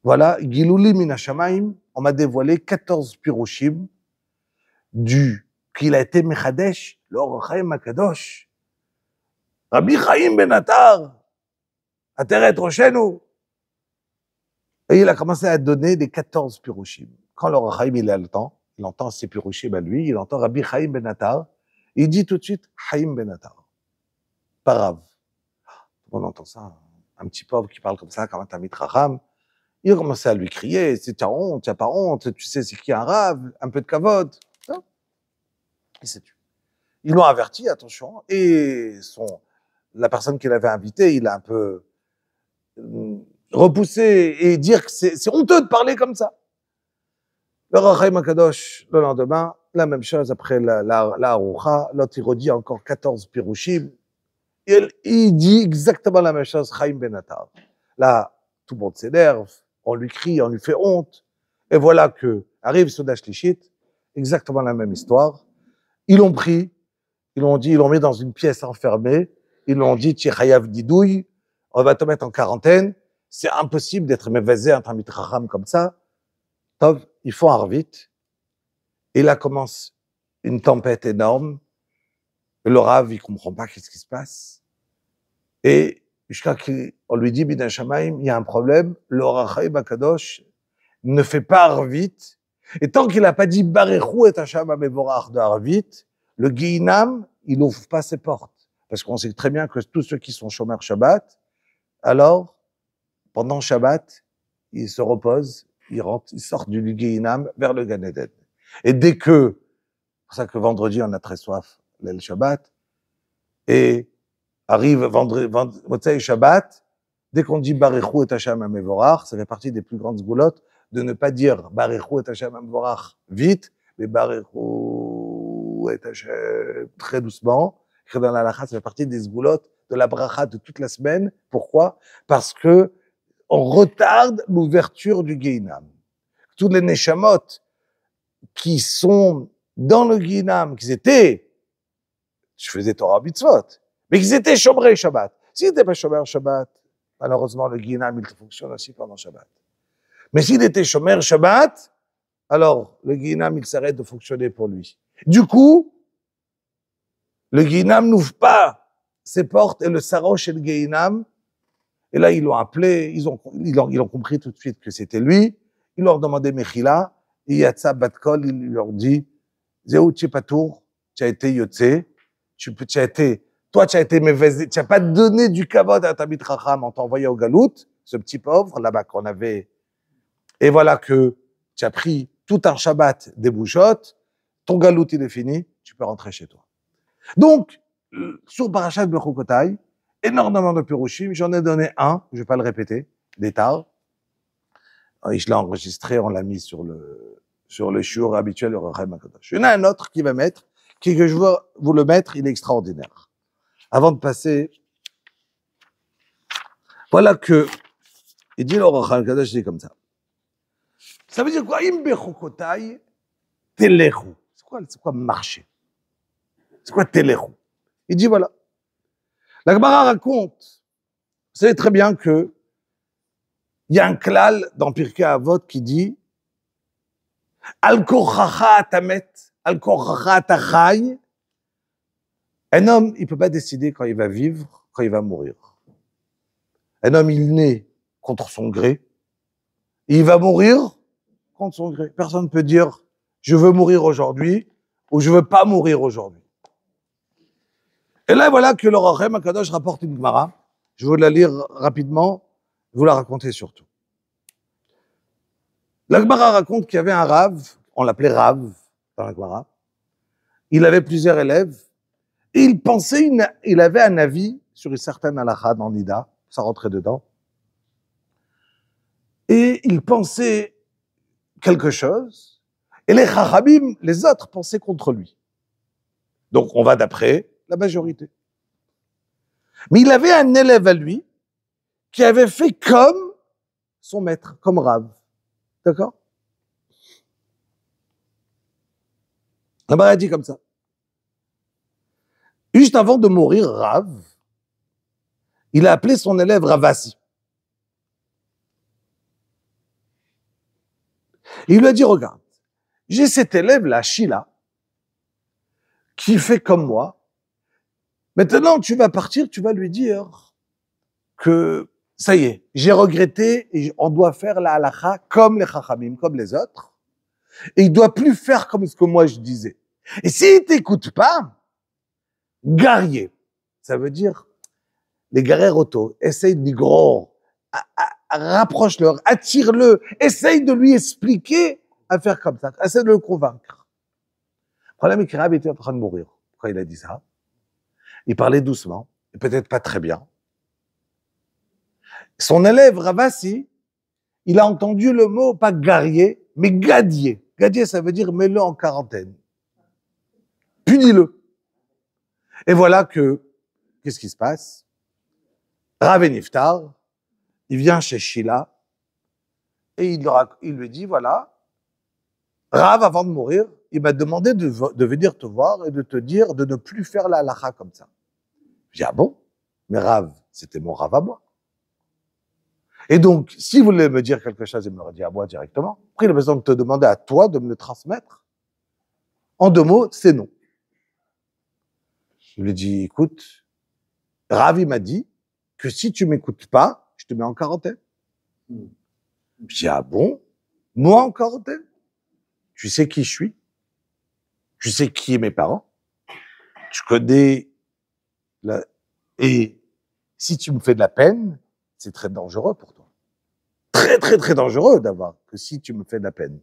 voilà, Giluli min hashamayim, on m'a dévoilé 14 pirushim qu'il a été Mechadesh, le Or HaChaim HaKadosh. Rabbi Chaim Ben Attar, Ateret Roshenu. Et il a commencé à donner des 14 pirushim. Quand le Or HaChaim, il a le temps, il entend ces pirushim à lui, il entend Rabbi Chaim Ben Attar, il dit tout de suite Chaim Ben Attar. Pas Rav. On entend ça, un petit pauvre qui parle comme ça, comme un Talmid Chacham. Il a commencé à lui crier, tu as honte, tu n'as pas honte, tu sais c'est qui un Rav, un peu de kavod. Il s'est tué. Ils l'ont averti, attention, et la personne qui l'avait invité, il a un peu repoussé et dire que c'est honteux de parler comme ça. Le Or HaChaim HaKadosh, le lendemain, la même chose après la Aroucha, l'autre il redit encore 14 pirushim, il dit exactement la même chose, Chaim Ben Attar. Là, tout le monde s'énerve, on lui crie, on lui fait honte, et voilà que arrive Souda Shlishit, exactement la même histoire. Ils l'ont pris, ils l'ont mis dans une pièce enfermée, ils l'ont dit, tu es chayav didouille, on va te mettre en quarantaine, c'est impossible d'être mévasé un Talmid Chacham comme ça. Tov, il faut un vite. Et là commence une tempête énorme. Le Rav, il comprend pas qu'est-ce qui se passe. Et jusqu'à qu'on lui dit, Bidin Shamaim, il y a un problème. Le Or HaChaim HaKadosh ne fait pas Arvit. Et tant qu'il n'a pas dit Barechou et Hashem HaMevorach de Arvit, le Guinam, il n'ouvre pas ses portes. Parce qu'on sait très bien que tous ceux qui sont Shomer Shabbat, alors, pendant Shabbat, ils se reposent, ils sortent du Guinam vers le Gan Eden. Et dès que, c'est pour ça que vendredi, on a très soif, l'El Shabbat, et arrive vendredi, Motzei Shabbat, dès qu'on dit Barichou et Hashem Amevorach, ça fait partie des plus grandes goulottes de ne pas dire Barichou et Hashem Amevorach vite, mais Barichou et Hashem très doucement. Que dans la halakha, ça fait partie des goulottes de la bracha de toute la semaine. Pourquoi? Parce que on retarde l'ouverture du Gehinam. Tous les neshamot qui sont dans le Gehinam, qui étaient, je faisais Torah Mitzvot, mais qui étaient Shomerei Shabbat. S'ils n'étaient pas Shomer Shabbat, malheureusement, le Gehinam, il fonctionne aussi pendant Shabbat. Mais s'il était Shomer Shabbat, alors le Gehinam, il s'arrête de fonctionner pour lui. Du coup, le Gehinam n'ouvre pas ses portes et le Sarosh et le Gehinam. Et là, ils l'ont appelé, ils ont compris tout de suite que c'était lui. Ils leur ont demandé Mechila. Et Yatsa Batkol, il leur dit, Zéou Tchepatour, tu as été Yotze, tu as été mévezé, tu n'as pas donné du kavod à Tamid Chacham en t'envoyant au Galout, ce petit pauvre, là-bas qu'on avait. Et voilà que tu as pris tout un Shabbat des bouchottes, ton Galout, il est fini, tu peux rentrer chez toi. Donc, sur Parashat Bechukotai, énormément de Pirushim, j'en ai donné un, je vais pas le répéter, d'état. Je l'ai enregistré, on l'a mis sur le shiur habituel, le Rechem HaKadosh. Il y en a un autre qui va mettre, que je veux vous le mettre, il est extraordinaire. Avant de passer, voilà que, il dit le Rechem HaKadosh, il dit comme ça. Ça veut dire quoi? Im Bechukotai, telechu. C'est quoi marcher? C'est quoi telechu? Il dit voilà. La Gemara raconte, vous savez très bien que il y a un klal dans Pirkei Avot qui dit Al kochacha atamet, al kochacha atachai. Un homme, il peut pas décider quand il va vivre, quand il va mourir. Un homme, il naît contre son gré, et il va mourir contre son gré. Personne ne peut dire je veux mourir aujourd'hui ou je veux pas mourir aujourd'hui. Et là, voilà que le Rechem HaKadosh rapporte une Gemara. Je vais vous la lire rapidement, vous la raconter surtout. La Gemara raconte qu'il y avait un Rav, on l'appelait Rav dans la Gemara. Il avait plusieurs élèves et il avait un avis sur une certaine halakha dans l'Ida, ça rentrait dedans. Et il pensait quelque chose et les Chachamim, les autres, pensaient contre lui. Donc on va d'après la majorité. Mais il avait un élève à lui qui avait fait comme son maître, comme Rav. D'accord? La Gemara dit comme ça. Juste avant de mourir, Rav, il a appelé son élève Ravasi. Et il lui a dit, regarde, j'ai cet élève-là, Shila, qui fait comme moi. Maintenant, tu vas partir, tu vas lui dire que ça y est, j'ai regretté et on doit faire la halakha comme les chachamim, comme les autres. Et il doit plus faire comme ce que moi je disais. Et s'il t'écoute pas, guerrier, ça veut dire les guerriers auto, essaye de gros, rapproche-le, attire-le, essaye de lui expliquer à faire comme ça, essaye de le convaincre. Le problème est que Rav était en train de mourir quand il a dit ça. Il parlait doucement, et peut-être pas très bien. Son élève, Ravasi, il a entendu le mot, pas guerrier, mais gadier. Gadier, ça veut dire mets-le en quarantaine. Punis-le. Et voilà que, qu'est-ce qui se passe? Rav Niftar, il vient chez Shila, et il lui dit, voilà, Rav, avant de mourir, il m'a demandé de venir te voir et de te dire de ne plus faire la halakha comme ça. J'ai dit, ah bon? Mais Rav, c'était mon Rav à moi. Et donc, si vous voulez me dire quelque chose, il me l'aurait dit à moi directement. Après, il a besoin de te demander à toi de me le transmettre. En 2 mots, c'est non. Je lui ai dit, écoute, Rav, il m'a dit que si tu m'écoutes pas, je te mets en quarantaine. J'ai dit, ah bon? Moi en quarantaine? Tu sais qui je suis? Tu sais qui est mes parents? Tu connais et si tu me fais de la peine, c'est très dangereux pour toi. Très, très, très dangereux d'avoir, que si tu me fais de la peine.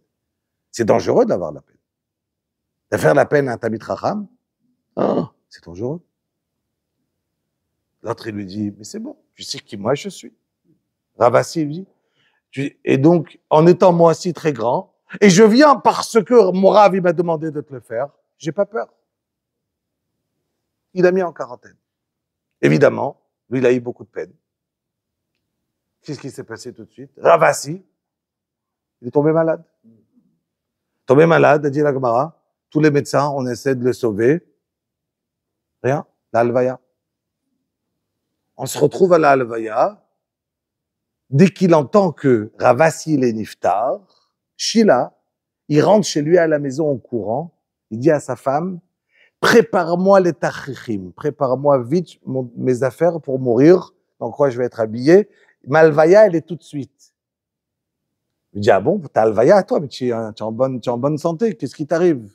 C'est dangereux d'avoir de la peine. de faire la peine à un Tamid Chacham, c'est dangereux. L'autre, il lui dit, mais c'est bon, tu sais qui moi je suis. Ravasi lui dit, et donc, en étant moi aussi très grand, et je viens parce que mon Rav, il m'a demandé de te le faire, j'ai pas peur. Il a mis en quarantaine. Évidemment, lui, il a eu beaucoup de peine. Qu'est-ce qui s'est passé tout de suite? Ravasi, il est tombé malade. Tombé malade, a dit la Gemara, tous les médecins, on essaie de le sauver. Rien, la Halvaya. On se retrouve à la Halvaya. Dès qu'il entend que Ravasi il est niftar, Sheila, il rentre chez lui à la maison en courant. Il dit à sa femme, prépare-moi les tachichim, prépare-moi vite mes affaires pour mourir, dans quoi je vais être habillé. Ma Halvaya, elle est tout de suite. Il dit, ah bon, ta Halvaya, toi, mais tu es en bonne santé, qu'est-ce qui t'arrive?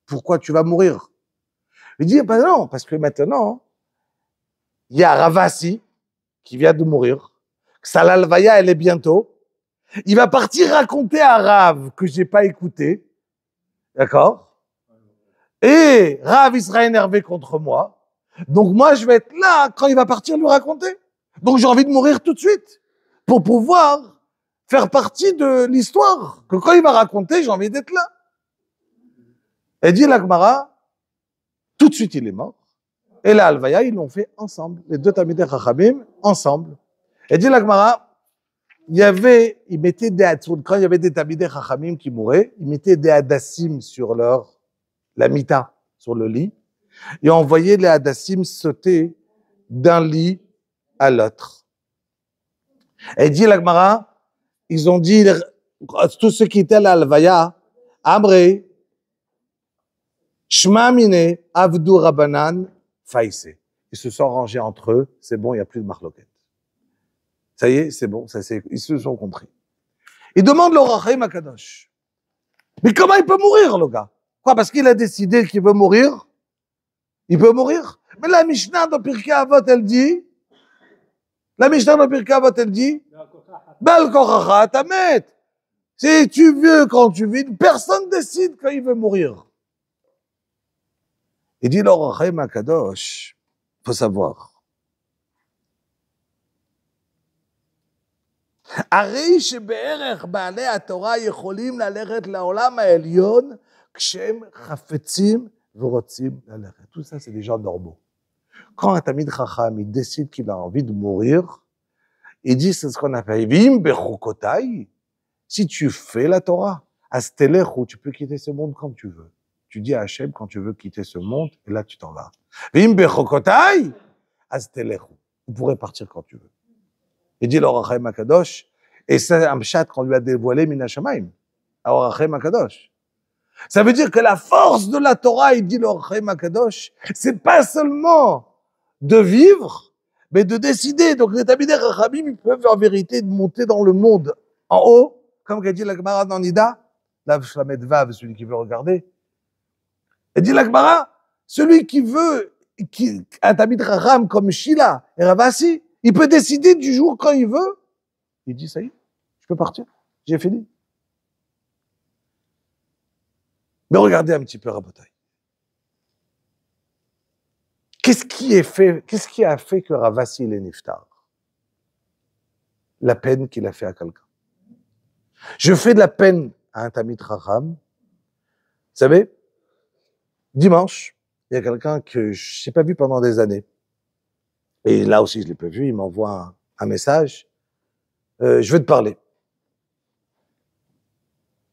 Pourquoi tu vas mourir? Il dit, ben non, parce que maintenant, il y a Ravasi qui vient de mourir, que sa Halvaya, elle est bientôt. Il va partir raconter à Rav que j'ai pas écouté. D'accord? Et Rav, il sera énervé contre moi. Donc moi, je vais être là quand il va partir lui raconter. Donc j'ai envie de mourir tout de suite pour pouvoir faire partie de l'histoire. Que quand il va raconter, j'ai envie d'être là. Et dit la Gemara, tout de suite il est mort. Et la Halvaya, ils l'ont fait ensemble. Les deux Talmidei Chachamim, ensemble. Et dit la Gemara, ils mettaient quand il y avait des Talmidei Chachamim qui mouraient, ils mettaient des hadassim sur la mita, sur le lit, et on voyait les hadassim sauter d'un lit à l'autre. Et dit la Gemara, ils ont dit, tous ceux qui étaient à l'Halvaya, Amre, Shma Mine, Avdu Rabbanan, Faïse. Ils se sont rangés entre eux, c'est bon, il n'y a plus de marloquette. Ça y est, c'est bon, ils se sont compris. Il demande l'Or HaChaim HaKadosh. Mais comment il peut mourir, le gars? Quoi, parce qu'il a décidé qu'il veut mourir? Il peut mourir? Mais la Mishnah de Pirkei Avot, elle dit, Bel kochacha tamet. Si tu veux quand tu veux, personne décide quand il veut mourir. Il dit l'Or HaChaim HaKadosh, faut savoir. הרי שבערך בעלי התורה יכולים ללכת לעולם העליון כשהם חפצים ורוצים ללכת. Tout ça, c'est des gens normaux. Quand un Tamid Chacham, il décide qu'il a envie de mourir, il dit, c'est ce qu'on appelle Vim bechukotai. Si tu fais la Torah, astelechu, tu peux quitter ce monde quand tu veux. Tu dis à Hachem quand tu veux quitter ce monde, et là tu t'en vas. Vim bechukotai, astelechu. Vous pourrez partir quand tu veux. Il dit l'Or HaChaim HaKadosh, et c'est un pshat qu'on lui a dévoilé Min HaShamayim, l'Or HaChaim HaKadosh. Ça veut dire que la force de la Torah, il dit l'Or HaChaim HaKadosh, c'est pas seulement de vivre, mais de décider. Donc les Talmidei Chachamim, ils peuvent en vérité monter dans le monde en haut, comme qu'a dit la Gemara dans Nida, la Shlamet Vav, celui qui veut regarder. Elle dit la Gemara, celui qui veut, un Talmid Chacham comme Sheila et Ravasi, il peut décider du jour quand il veut. Il dit, ça y est, je peux partir. J'ai fini. Mais regardez un petit peu Rabotai. Qu'est-ce qui a fait que Ravasi est niftar? La peine qu'il a fait à quelqu'un. Je fais de la peine à un Tamid Chacham. Vous savez, dimanche, il y a quelqu'un que je n'ai pas vu pendant des années. Et là aussi, je ne l'ai pas vu, il m'envoie un message. Je veux te parler.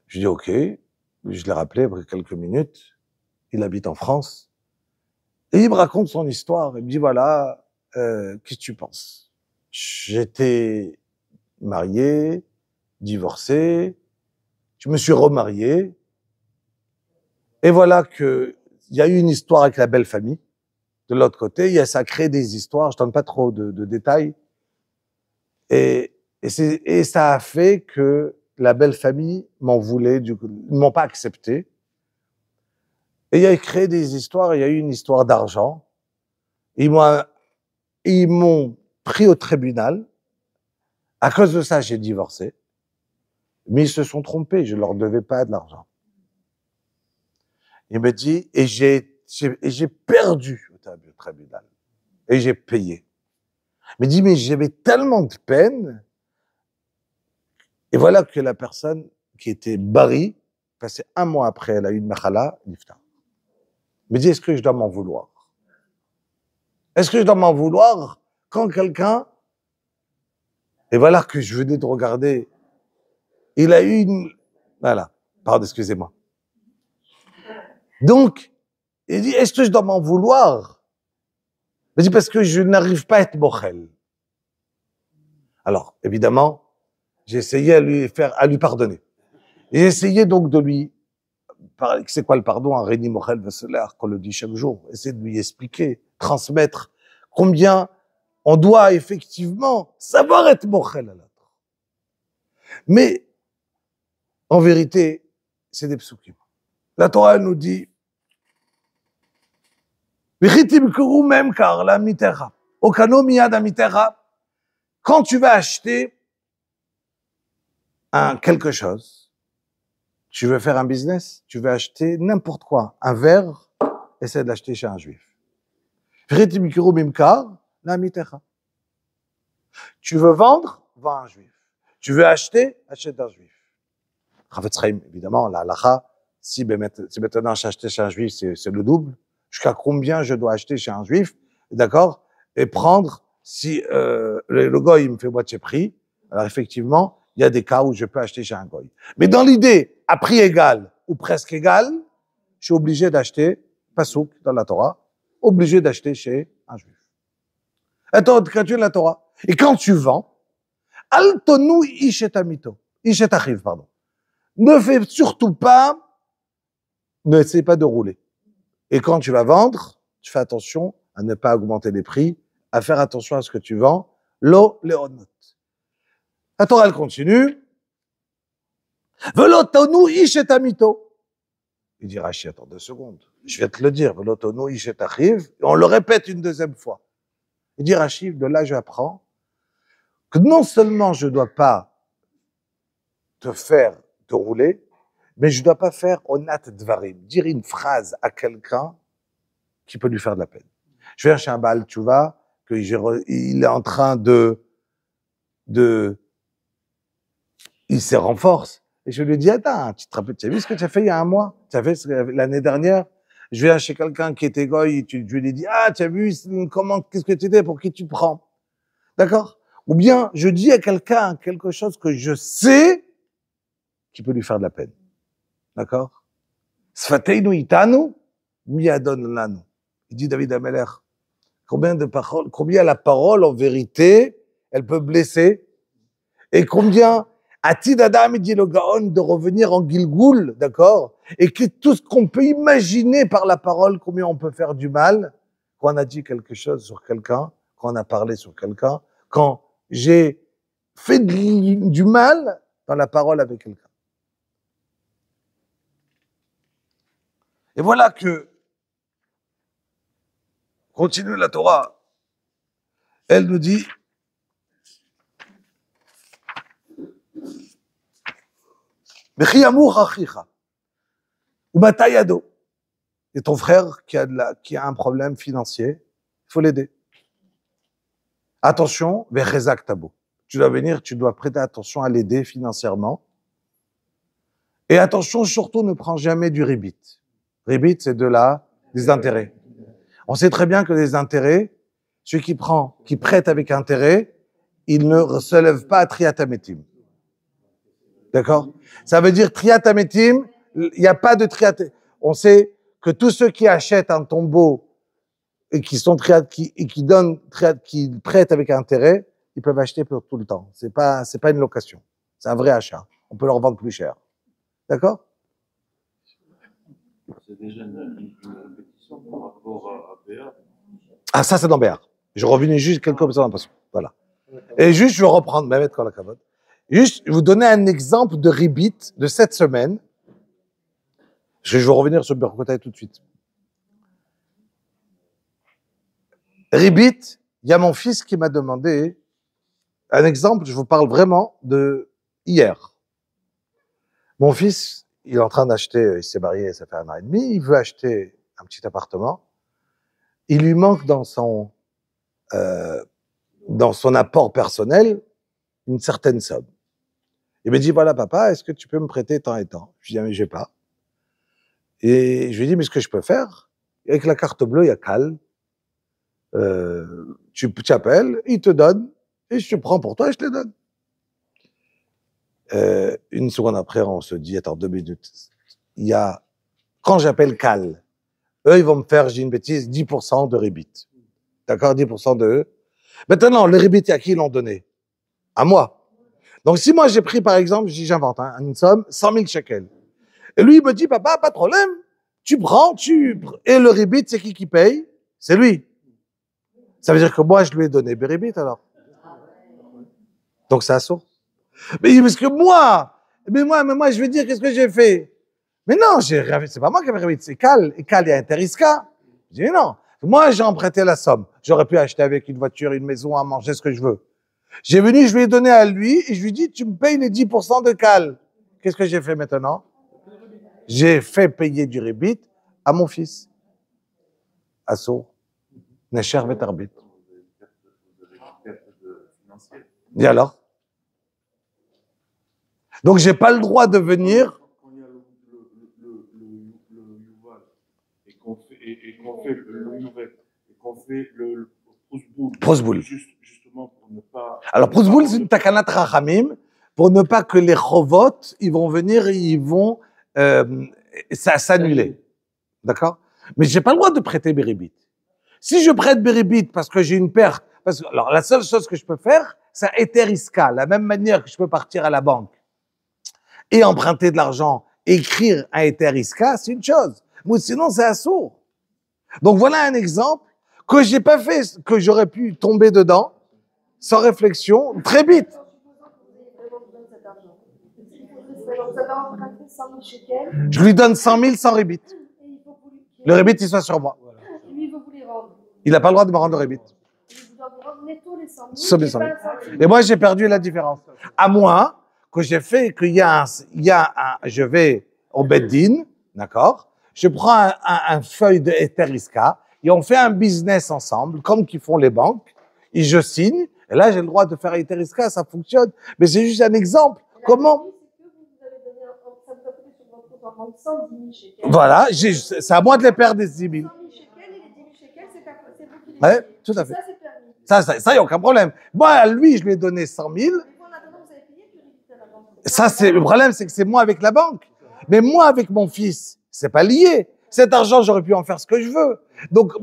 Je dis OK. Je l'ai rappelé après quelques minutes. Il habite en France. Et il me raconte son histoire. Il me dit, voilà, qu'est-ce que tu penses? J'étais marié, divorcé, je me suis remarié. Et voilà qu'il y a eu une histoire avec la belle famille. De l'autre côté, ça crée des histoires. Je donne pas trop de détails. Et ça a fait que la belle famille m'en voulait, du coup, ils m'ont pas accepté. Et il a créé des histoires, il y a eu une histoire d'argent. Ils m'ont pris au tribunal. À cause de ça, j'ai divorcé. Mais ils se sont trompés, je leur devais pas de l'argent. Il me dit, et j'ai perdu au tribunal. Et j'ai payé. Il me dit, mais j'avais tellement de peine. Et voilà que la personne qui était bari, passé 1 mois après, elle a eu une machala, l'iftar. Il me dit, est-ce que je dois m'en vouloir? Est-ce que je dois m'en vouloir quand quelqu'un, et voilà que je venais de regarder, il a eu une, voilà, pardon, excusez-moi. Donc, il dit, est-ce que je dois m'en vouloir? Il me dit, parce que je n'arrive pas à être mochel. Alors, évidemment, j'ai essayé à lui pardonner. J'ai essayé donc de lui, c'est quoi le pardon? Un Réni Mochel Vesseler, qu'on le dit chaque jour. Essayer de lui expliquer, transmettre combien on doit effectivement savoir être Mochel à l'autre. Mais, en vérité, c'est des psukim. La Torah nous dit, quand tu vas acheter quelque chose, tu veux faire un business, tu veux acheter n'importe quoi, un verre, essaie de l'acheter chez un juif. Tu veux vendre, vends un juif. Tu veux acheter, achète un juif. Chavetz Chaim, évidemment, la halacha, si maintenant j'achète chez un juif, c'est le double. Jusqu'à combien je dois acheter chez un juif, d'accord, et prendre, si le goy me fait moitié prix, alors effectivement, il y a des cas où je peux acheter chez un goy. Mais dans l'idée, à prix égal ou presque égal, je suis obligé d'acheter, pasouk dans la Torah, obligé d'acheter chez un juif. Attends, quand tu es la Torah. Et quand tu vends, altonu ishetamito, ishetachiv, pardon. Ne fais surtout pas, ne essaie pas de rouler. Et quand tu vas vendre, tu fais attention à ne pas augmenter les prix, à faire attention à ce que tu vends. Lo leonot. La Torah, elle continue. Velotonu ishetamito. Il dit Rashi, attends 2 secondes. Je vais te le dire. Velotonu ishetachiv. Et on le répète une 2e fois. Il dit Rashi, de là, j'apprends que non seulement je ne dois pas te faire te rouler, mais je ne dois pas faire onat dvarim, dire une phrase à quelqu'un qui peut lui faire de la peine. Je viens chez un Baal Tchouva, il est en train il se renforce, et je lui dis, attends, tu te rappelles, tu as vu ce que tu as fait il y a 1 mois? Tu as fait l'année dernière? Je viens chez quelqu'un qui était goy, je lui dis, tu as vu qu'est-ce que tu étais, pour qui tu prends? D'accord? Ou bien, je dis à quelqu'un quelque chose que je sais qui peut lui faire de la peine. D'accord? Sfateinu itanu, miadon lanu. Il dit David Ameler, combien la parole, en vérité, elle peut blesser, et combien, Atid Adam, il dit le Gaon, de revenir en Gilgoul, d'accord? Et que tout ce qu'on peut imaginer par la parole, combien on peut faire du mal, quand on a dit quelque chose sur quelqu'un, quand on a parlé sur quelqu'un, quand j'ai fait du mal dans la parole avec quelqu'un. Et voilà que, continue la Torah, elle nous dit, et ton frère qui a un problème financier, il faut l'aider. Attention, tu dois venir, tu dois prêter attention à l'aider financièrement. Et attention, surtout, ne prends jamais du ribit. Ribit, c'est des intérêts. On sait très bien que les intérêts, celui qui prête avec intérêt, il ne se lève pas à triatametim. D'accord? Ça veut dire triatametim, il n'y a pas de triatametim. On sait que tous ceux qui achètent un tombeau et qui prêtent avec intérêt, ils peuvent acheter pour tout le temps. C'est pas une location. C'est un vrai achat. On peut leur vendre plus cher. D'accord? C'est déjà une répétition par rapport à Béar. Ah, ça, c'est dans Béar. Je revenais juste quelques observations. Voilà. Et juste, je vais reprendre, Mehmet Kolakavod. Juste, je vais vous donner un exemple de ribit de cette semaine. Je vais revenir sur Berkotay tout de suite. Ribit, il y a mon fils qui m'a demandé un exemple, je vous parle vraiment de hier. Mon fils, il est en train d'acheter, il s'est marié, ça fait 1 an et demi, il veut acheter un petit appartement. Il lui manque dans son apport personnel une certaine somme. Il me dit, voilà papa, est-ce que tu peux me prêter tant et tant? Je lui dis, ah, mais j'ai pas. Et je lui dis, mais ce que je peux faire, avec la carte bleue, il y a Cal. Tu appelles, il te donne, et je te prends pour toi et je te les donne. Une seconde après, on se dit, attends, 2 minutes. Il y a, quand j'appelle Cal, eux, ils vont me faire, je dis une bêtise, 10% de rebit. D'accord? 10% de eux. Maintenant, le rebit, à qui ils l'ont donné? À moi. Donc, si moi, j'ai pris, par exemple, je dis, j'invente, hein, une somme, 100 000 shekels. Et lui, il me dit, papa, pas de problème. Tu prends, et le rebit, c'est qui paye? C'est lui. Ça veut dire que moi, je lui ai donné rebit, alors. Donc, c'est assaut. Mais parce que moi, je vais dire, qu'est-ce que j'ai fait? Mais non, c'est pas moi qui avais rebit, c'est Cal. Et Cal, il y a Interiska. Je dis, mais non. Moi, j'ai emprunté la somme. J'aurais pu acheter avec une voiture, une maison, à manger, ce que je veux. J'ai venu, je lui ai donné à lui, et je lui ai dit, tu me payes les 10% de Cal. Qu'est-ce que j'ai fait maintenant? J'ai fait payer du rebit à mon fils. Assaut. Necher vetarbit. Et alors? Donc, j'ai pas le droit de venir. Quand il y a le Yuval et qu'on fait le Yuval et qu'on fait le Prosboul. Justement pour ne pas. Alors, Prosboul, c'est une takanat rachamim pour ne pas que les chovot, ils vont venir et ils vont s'annuler. D'accord? Mais j'ai pas le droit de prêter Béribit. Si je prête Béribit parce que j'ai une perte, alors la seule chose que je peux faire, c'est Eteriska, la même manière que je peux partir à la banque et emprunter de l'argent, écrire un Eteriska, c'est une chose. Mais sinon, c'est assourd. Donc voilà un exemple que j'ai pas fait, que j'aurais pu tomber dedans, sans réflexion, très vite. Je lui donne 100 000 sans rebit. Le rebit, il soit sur moi. Il n'a pas le droit de me rendre le rebit. Et moi, j'ai perdu la différence. À moins que j'ai fait qu'il y a je vais au Beddin, d'accord? Je prends un feuille de Eteriska et on fait un business ensemble, comme qu'ils font les banques, et je signe, et là, j'ai le droit de faire Eteriska, ça fonctionne. Mais c'est juste un exemple. Comment? Voilà, c'est à moi de les perdre des 10 000. Oui, tout à fait. Ça, il n'y a aucun problème. Moi, à lui, je lui ai donné 100 000. Ça, le problème, c'est que c'est moi avec la banque. Mais moi, avec mon fils, c'est pas lié. Cet argent, j'aurais pu en faire ce que je veux. Donc,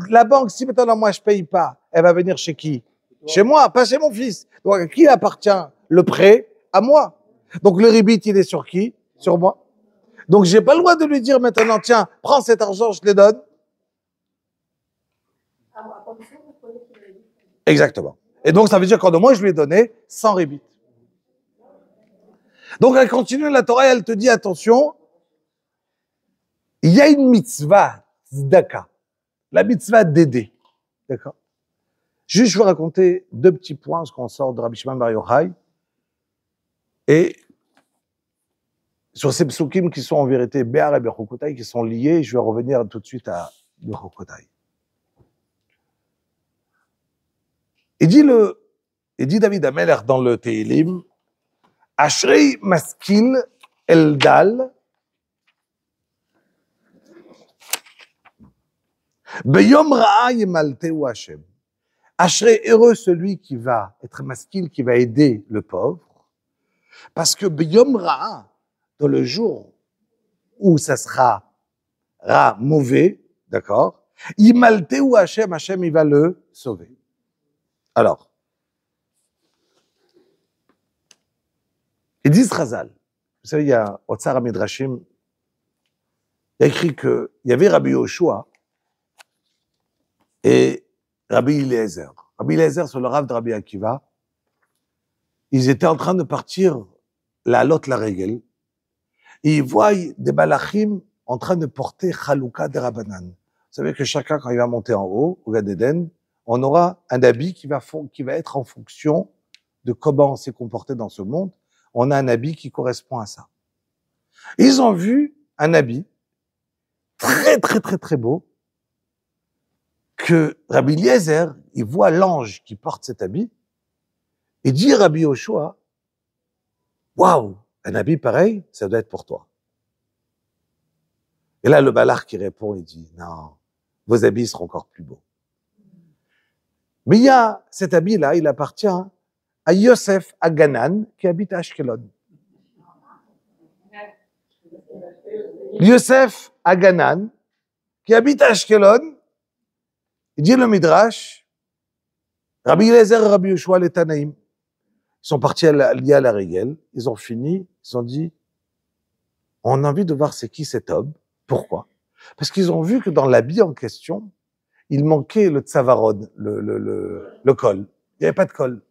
la banque, si maintenant moi, je paye pas, elle va venir chez qui? Chez moi, pas chez mon fils. Donc, à qui appartient le prêt? À moi. Donc, le rebit, il est sur qui? Sur moi. Donc, j'ai pas le droit de lui dire maintenant, tiens, prends cet argent, je te le donne. Exactement. Et donc, ça veut dire qu'en moi, je lui ai donné 100 rebit. Donc, elle continue, la Torah, elle te dit, attention, il y a une mitzvah, tzedaka, la mitzvah d'aider. D'accord? Juste, je vais raconter 2 petits points, ce qu'on sort de Rabbi Shimon Bar Yochai. Et sur ces psukim qui sont en vérité Béar et Bechokotai, qui sont liés, je vais revenir tout de suite à Bechokotai. Il dit David Ameler dans le Tehilim, Ashrei maskil eldal, beyom ra'a yemalteu Hashem. Ashrei, heureux celui qui va être maskil, qui va aider le pauvre, parce que beyom ra'a, dans le jour où ça sera mauvais, d'accord, yemalteu Hashem, Hashem, il va le sauver. Alors, ils disent Chazal. Vous savez, il y a Otsar HaMidrashim, il y a écrit qu'il y avait Rabbi Yoshua et Rabbi Eliezer. Rabbi Eliezer, sur le Rav de Rabbi Akiva, ils étaient en train de partir la Lot la Regel, et ils voient des malachim en train de porter Chalouka de Rabbanan. Vous savez que chacun, quand il va monter en haut, au Gan Eden, on aura un habit qui va être en fonction de comment on s'est comporté dans ce monde. On a un habit qui correspond à ça. Ils ont vu un habit très, très, très, très beau que Rabbi Eliezer, il voit l'ange qui porte cet habit et dit à Rabbi Yoshua, waouh, un habit pareil, ça doit être pour toi. Et là, le balard qui répond, il dit, non, vos habits seront encore plus beaux. Mais il y a cet habit-là, il appartient à Yosef Aganan, qui habite à Ashkelon. Yosef Aganan, qui habite à Ashkelon, il dit le Midrash, Rabbi Eliezer et Rabbi Yoshua les Tanaïm, ils sont partis liés à la régel, ils ont fini, ils ont dit, on a envie de voir c'est qui cet homme. Pourquoi? Parce qu'ils ont vu que dans l'habit en question, il manquait le tsavarod, le col. Il n'y avait pas de col.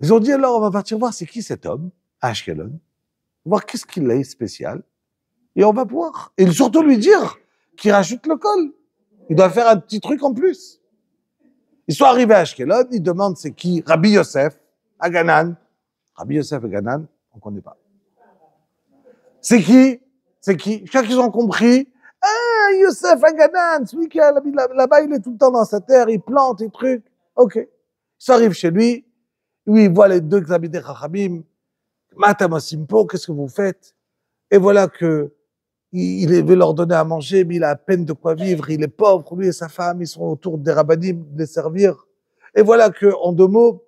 Ils ont dit alors, on va partir voir c'est qui cet homme, à Ashkelon, voir qu'est-ce qu'il a de spécial, et on va voir. Et surtout lui dire qu'il rajoute le col. Il doit faire un petit truc en plus. Ils sont arrivés à Ashkelon, ils demandent c'est qui, Rabbi Yosef, Aganan. Rabbi Yosef Aganan, on ne connaît pas. C'est qui? C'est qui? Chaque qu'ils ont compris, ah, Yosef Aganan, celui qui a là-bas, il est tout le temps dans sa terre, il plante des trucs. Ok. Ils sont arrivés chez lui, il voit les deux Xabidé des Chachamim, Matam Simpo, qu'est-ce que vous faites? Et voilà que il veut leur donner à manger, mais il a à peine de quoi vivre, il est pauvre, lui et sa femme, ils sont autour des rabbinim, de les servir. Et voilà que, en deux mots,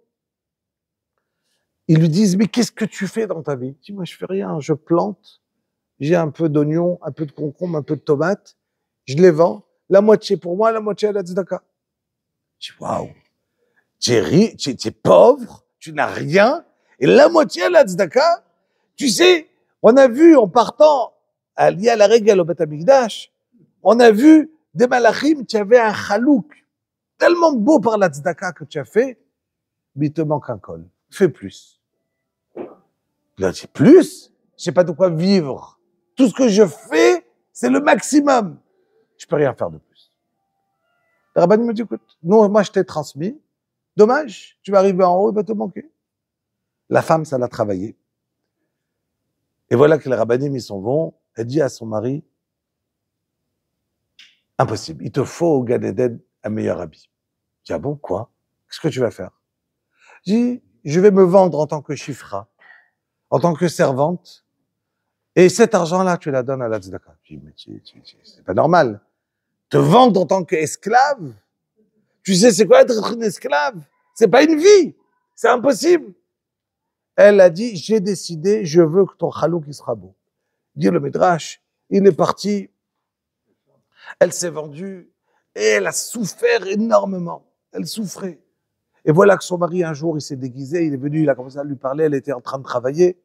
ils lui disent, mais qu'est-ce que tu fais dans ta vie? Il dit, moi, je fais rien, je plante, j'ai un peu d'oignon, un peu de concombre, un peu de tomates, je les vends, la moitié pour moi, la moitié à la tzedaka. Je dis, waouh, tu es pauvre, tu n'as rien, et la moitié à la tzedaka, tu sais, on a vu en partant, lié à la règle au Beth Amikdash, on a vu des malachim, tu avais un chalouk, tellement beau par la tzedaka que tu as fait, mais il te manque un col. Fais plus. Il a dit, plus? Je sais pas de quoi vivre. Tout ce que je fais, c'est le maximum. Je peux rien faire de plus. Le rabbin me dit, écoute, non, moi je t'ai transmis. Dommage, tu vas arriver en haut, il va te manquer. La femme, ça l'a travaillé. Et voilà que les rabbinim, ils s'en vont. Elle dit à son mari, impossible, il te faut au Gan Eden un meilleur habit. Je dis, ah bon, quoi? Qu'est-ce que tu vas faire? Je dis, je vais me vendre en tant que chifra, en tant que servante, et cet argent-là, tu la donnes à la tzedaka. Je dis, mais c'est pas normal. Te vendre en tant qu'esclave? Tu sais c'est quoi être une esclave? C'est pas une vie. C'est impossible. Elle a dit, j'ai décidé, je veux que ton chalouk il sera beau. Dit le Midrash, il est parti, elle s'est vendue, et elle a souffert énormément. Elle souffrait. Et voilà que son mari, un jour, il s'est déguisé, il est venu, il a commencé à lui parler, elle était en train de travailler.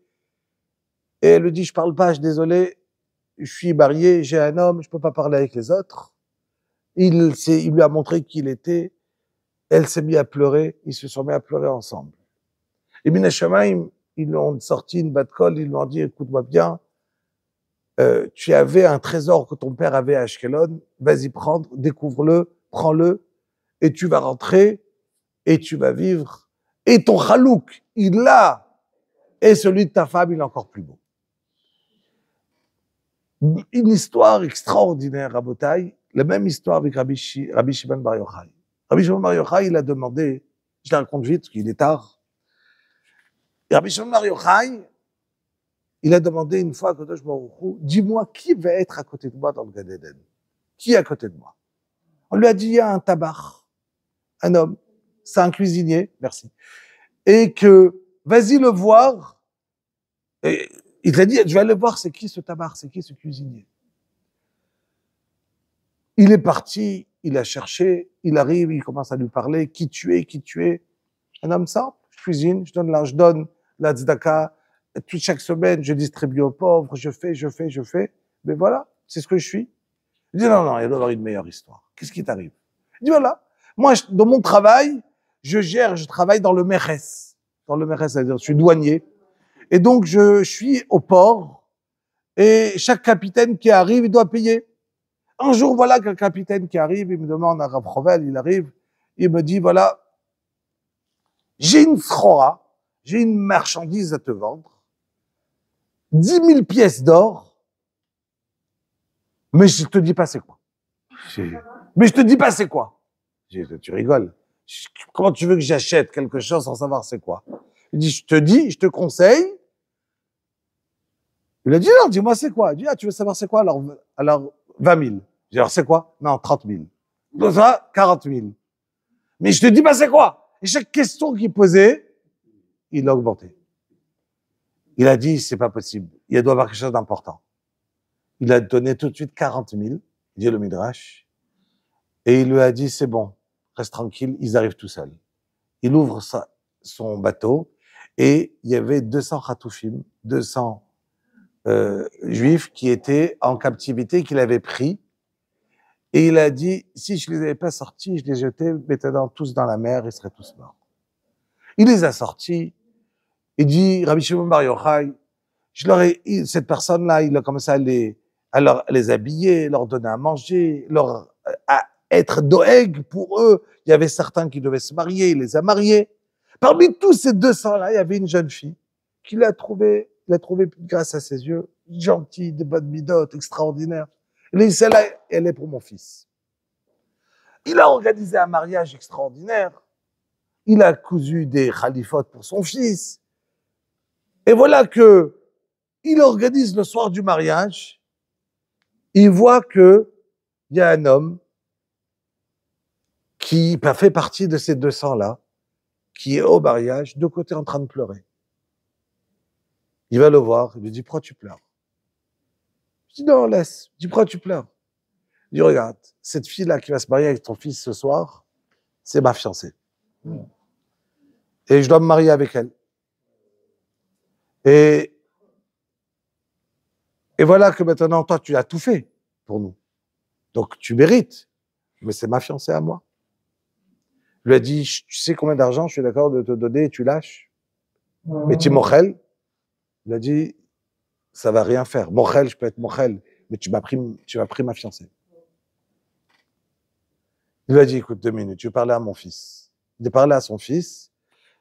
Et elle lui dit, je parle pas, je suis désolé, je suis marié, j'ai un homme, je peux pas parler avec les autres. Il lui a montré qui il était, elle s'est mise à pleurer, ils se sont mis à pleurer ensemble. Et Min Hashamayim, ils lui ont sorti une batte-colle, ils lui ont dit, écoute-moi bien, tu avais un trésor que ton père avait à Ashkelon, vas-y prendre, découvre-le, prends-le, et tu vas rentrer, et tu vas vivre. Et ton chalouk, il l'a, et celui de ta femme, il est encore plus beau. Une histoire extraordinaire, Rabotai, la même histoire avec Rabbi Shimon Bar Yochai. Rabbi Shimon Bar Yochai, il a demandé, je la raconte vite, parce qu'il est tard. Et Rabbi Shimon Bar Yochai, il a demandé une fois à Kadosh Baruch Hu, dis-moi qui va être à côté de moi dans le Gan Eden? Qui est à côté de moi? On lui a dit, il y a un tabar, un homme, c'est un cuisinier, merci. Et que, vas-y le voir. Et il t'a dit, je vais aller voir, c'est qui ce tabar, c'est qui ce cuisinier? Il est parti, il a cherché, il arrive, il commence à lui parler, qui tu es, qui tu es? Un homme simple, je cuisine, je donne la tzedaka, chaque semaine, je distribue aux pauvres, je fais, mais voilà, c'est ce que je suis. Il dit, non, il doit y avoir une meilleure histoire. Qu'est-ce qui t'arrive? Il dit, voilà, moi, dans mon travail, je travaille dans le Mérès. Dans le Mérès, c'est-à-dire, je suis douanier. Et donc, je suis au port, et chaque capitaine qui arrive, il doit payer. Un jour, voilà qu'un capitaine qui arrive, il me demande à Rav Chovel, il arrive, il me dit, voilà, j'ai une srora, j'ai une marchandise à te vendre, 10 000 pièces d'or, mais je te dis pas c'est quoi. Mais je te dis pas c'est quoi. Tu rigoles. Comment tu veux que j'achète quelque chose sans savoir c'est quoi? Il dit, je te dis, je te conseille. Il a dit, non, dis-moi c'est quoi. Il dit, ah, tu veux savoir c'est quoi? Alors 20 000. J'ai dit, alors c'est quoi? Non, 30 000. Donc ça, 40 000. Mais je te dis pas c'est quoi. Et chaque question qu'il posait, il a augmenté. Il a dit, c'est pas possible. Il doit y avoir quelque chose d'important. Il a donné tout de suite 40 000, dit le Midrash. Et il lui a dit, c'est bon, reste tranquille, ils arrivent tout seuls. Il ouvre son bateau et il y avait 200 Khatoufim, 200 juifs qui étaient en captivité, qu'il avait pris. Et il a dit, si je les avais pas sortis, je les jetais maintenant tous dans la mer, ils seraient tous morts. Il les a sortis. Il dit, Rabbi Shimon Bar Yochai, cette personne-là, il a commencé à les habiller, leur donner à manger, à être doeg pour eux. Il y avait certains qui devaient se marier, il les a mariés. Parmi tous ces 200-là, il y avait une jeune fille qu'il a trouvée, grâce à ses yeux, gentille, de bonne midote, extraordinaire. Il a dit, celle-là, elle est pour mon fils. Il a organisé un mariage extraordinaire. Il a cousu des khalifotes pour son fils. Et voilà que il organise le soir du mariage. Il voit que il y a un homme qui fait partie de ces 200-là, qui est au mariage, de côté en train de pleurer. Il va le voir, il lui dit, pourquoi tu pleures? Je dis, non, laisse. Il dit, pourquoi tu pleures? Il dit, regarde, cette fille-là qui va se marier avec ton fils ce soir, c'est ma fiancée. Et je dois me marier avec elle. Et voilà que maintenant, toi, tu as tout fait pour nous. Donc, tu mérites. Mais c'est ma fiancée à moi. Il lui a dit, tu sais combien d'argent je suis d'accord de te donner et tu lâches? Mais tu es mochel? Il a dit, ça va rien faire. Mochel, je peux être mochel, mais tu m'as pris ma fiancée. Il lui a dit, écoute, 2 minutes, je vais parler à mon fils. Il a parlé à son fils,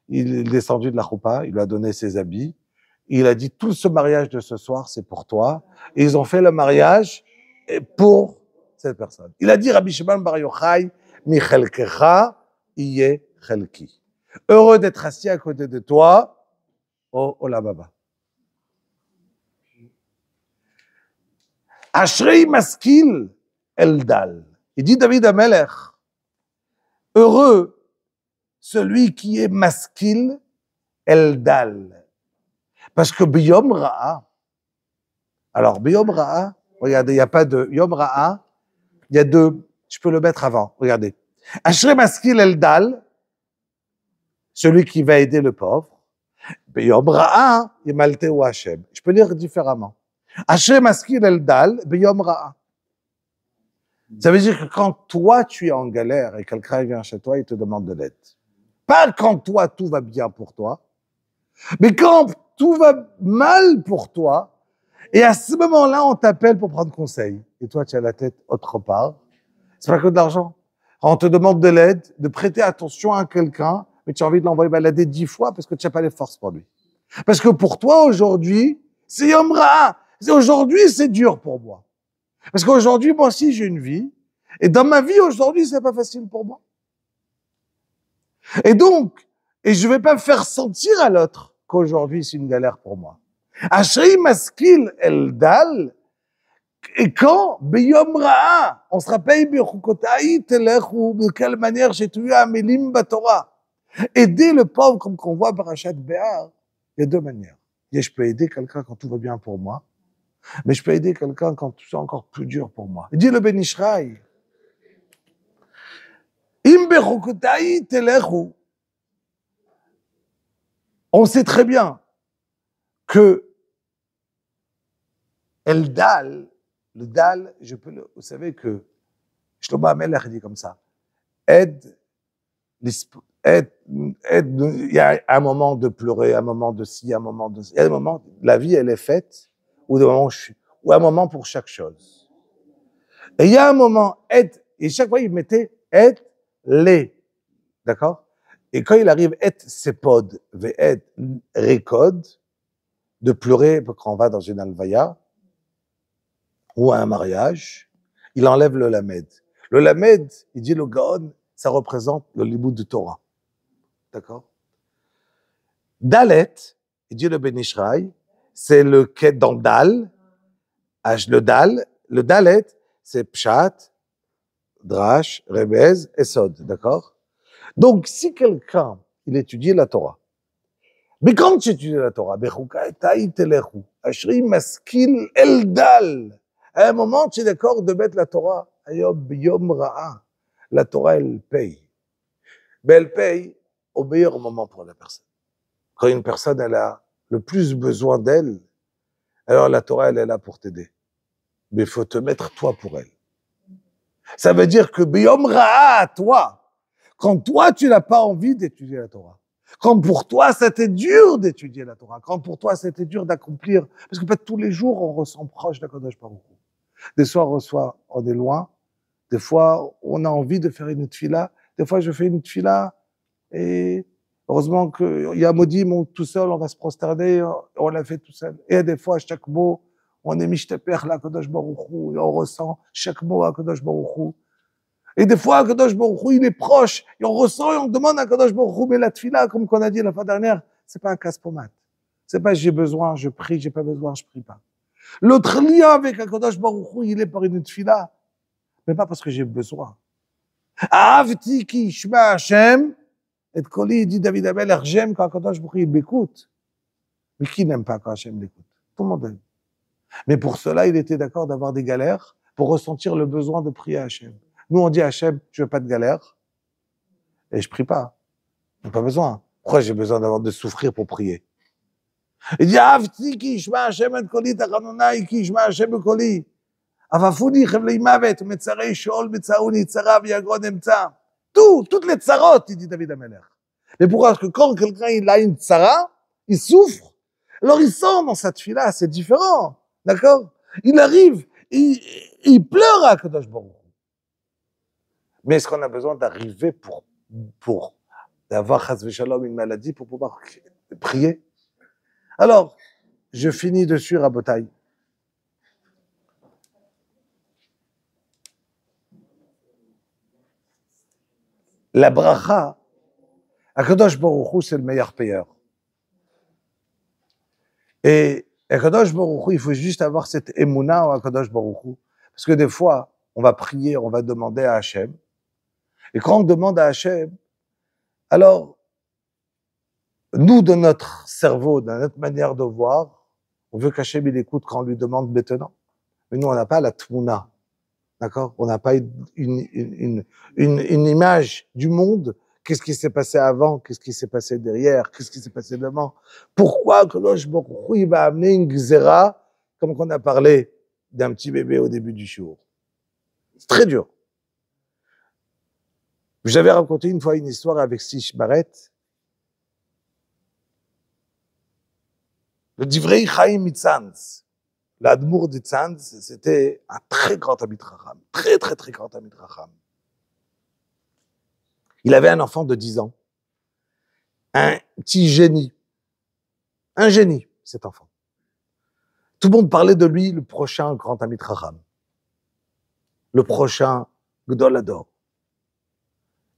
il est descendu de la choupa, il lui a donné ses habits, il a dit, tout ce mariage de ce soir, c'est pour toi. Et ils ont fait le mariage pour cette personne. Il a dit, Rabbi Shimon Bar Yochai, mi chelkecha iye chelki. Heureux d'être assis à côté de toi, au Olam Haba. Ashrei maskil eldal. Il dit David Amelech, heureux celui qui est maskil eldal. Parce que Biyom Ra'a, alors Biyom Ra'a, regardez, il n'y a pas de Yom Ra'a, il y a deux, je peux le mettre avant, regardez. Ashrei maskil eldal, celui qui va aider le pauvre. Biyom Ra'a, Yimalteu Hashem. Je peux lire différemment. Ashrei maskil eldal, Biyom Ra'a. Ça veut dire que quand toi, tu es en galère et quelqu'un vient chez toi, il te demande de l'aide. Pas quand toi, tout va bien pour toi, mais quand tout va mal pour toi, et à ce moment-là, on t'appelle pour prendre conseil. Et toi, tu as la tête autre part. C'est pas que de l'argent. On te demande de l'aide, de prêter attention à quelqu'un, mais tu as envie de l'envoyer balader 10 fois parce que tu n'as pas les forces pour lui. Parce que pour toi, aujourd'hui, c'est Yom Ra'a. Aujourd'hui, c'est dur pour moi. Parce qu'aujourd'hui, moi aussi, j'ai une vie. Et dans ma vie, aujourd'hui, c'est pas facile pour moi. Et donc, je vais pas faire sentir à l'autre qu'aujourd'hui, c'est une galère pour moi. Ashrei maskil eldal. Et quand, Biyom Ra'a, on se rappelle, Bichukotai telechu, de quelle manière j'ai tué Amelim Batora. Aider le pauvre, comme qu'on voit Parashat Béar, il y a 2 manières. Je peux aider quelqu'un quand tout va bien pour moi, mais je peux aider quelqu'un quand tout est encore plus dur pour moi. Il dit le Ben Ishraï, Im bechukotai telechu. On sait très bien que le dal, vous savez que Shlomo HaMelech dit comme ça, il y a un moment de pleurer, un moment de ci, un moment de ci. Il y a un moment, la vie, elle est faite, ou un moment pour chaque chose. Et il y a un moment, et chaque fois, il mettait les. D'accord? Et quand il arrive, sepod, ve'ed, rekod, de pleurer quand on va dans une alvaya ou à un mariage, il enlève le lamed. Le lamed, il dit le gaon, ça représente le liboud de Torah. D'accord? Dalet, il dit le Ben Ishraï, c'est le quai dans Dal, le Dal, le Dalet, c'est Pshat, Drash, Rebez et Sod, d'accord? Donc, si quelqu'un, il étudie la Torah, mais quand tu étudies la Torah, Ashri Maskil Eldal, à un moment, tu es d'accord de mettre la Torah, Ayob Yom Ra'a, la Torah, elle paye. Mais elle paye au meilleur moment pour la personne. Quand une personne, elle a le plus besoin d'elle, alors la Torah, elle est là pour t'aider. Mais il faut te mettre toi pour elle. Ça veut dire que Biyom Ra'a, toi, quand toi, tu n'as pas envie d'étudier la Torah, quand pour toi, c'était dur d'étudier la Torah, quand pour toi, c'était dur d'accomplir, parce que peut-être tous les jours, on ressent proche d'Akadosh Baruch Hu. Des fois, on est loin, des fois, on a envie de faire une tfila, des fois, je fais une tfila, et heureusement qu'il y a Maudit, tout seul, on va se prosterner, on l'a fait tout seul. Et des fois, chaque mot, on est mishtaper la Kadosh Baruch Hu, et on ressent chaque mot à Kadosh Baruch Hu. Et des fois, Kadosh Baruch Hu, il est proche, et on ressent, et on demande à Kadosh Baruch Hu, mais la tfila, comme qu'on a dit la fois dernière, c'est pas un casse-pommade. C'est pas j'ai besoin, je prie, j'ai pas besoin, je prie pas. L'autre lien avec Kadosh Baruch Hu, il est par une tfila, mais pas parce que j'ai besoin. Avti ki yishma Hashem, et Koli, dit David Amelech, j'aime quand Kadosh Baruch Hu, il m'écoute. Mais qui n'aime pas quand Hashem l'écoute? Tout le monde aime. Mais pour cela, il était d'accord d'avoir des galères pour ressentir le besoin de prier à Hashem. Nous, on dit à Hashem, je veux pas de galère, et je prie pas. J'ai pas besoin. Pourquoi j'ai besoin d'avoir de souffrir pour prier? Il dit, Avti ki yishma Hashem et Koli, tachanonai ki yishma Hashem et Koli. Avafuni chevlei mavet, metzarei shol, metzaouni, tzara, viagon, emtza. Toutes les tsarotes, il dit David Amelech. Mais pourquoi? Parce que quand quelqu'un, il a une tsara, il souffre, alors il sent dans cette fille-là, c'est différent. D'accord? Il arrive, il pleure à Kadosh Baruch Hu. Mais est-ce qu'on a besoin d'arriver pour d'avoir chas v'shalom une maladie pour pouvoir prier? Alors, je finis dessus, Rabotai. La bracha, Akadosh Baruch Hu, c'est le meilleur payeur. Et Akadosh Baruch Hu, il faut juste avoir cette émouna en Akadosh Baruch Hu. Parce que des fois, on va prier, on va demander à Hachem. Et quand on demande à Hachem, alors, nous, de notre cerveau, de notre manière de voir, on veut qu'Hachem, il écoute quand on lui demande maintenant. Mais nous, on n'a pas la tmouna. D'accord? On n'a pas une image du monde. Qu'est-ce qui s'est passé avant? Qu'est-ce qui s'est passé derrière? Qu'est-ce qui s'est passé devant? Pourquoi Kadosh Baruch Hu, il va amener une gzera, comme qu'on a parlé d'un petit bébé au début du shiur? C'est très dur. J'avais raconté une fois une histoire avec Sish Baret. Le Divrei Chaim Mitzanz. L'Admour de Tzanz, c'était un très grand Talmid Chacham. Très, très, très grand Talmid Chacham. Il avait un enfant de 10 ans. Un petit génie. Un génie, cet enfant. Tout le monde parlait de lui, le prochain grand Talmid Chacham. Le prochain Gdol Hador.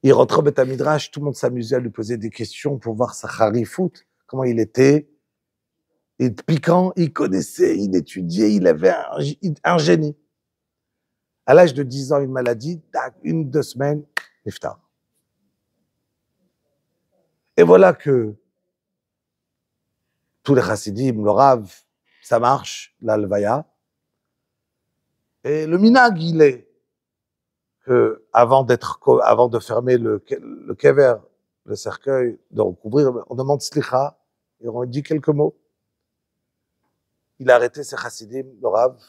Il rentrait au Beth Midrash, tout le monde s'amusait à lui poser des questions pour voir sa charifout, comment il était. Et piquant, il connaissait, il étudiait, il avait un génie. À l'âge de 10 ans, une maladie, 2 semaines, niftar. Et voilà que tous les chassidim, le Rav, ça marche, l'alvaya. Et le minag, il est que avant de fermer le kever, le cercueil, de recouvrir, on demande slicha et on dit quelques mots. Il a arrêté ses chassidim, le Rav,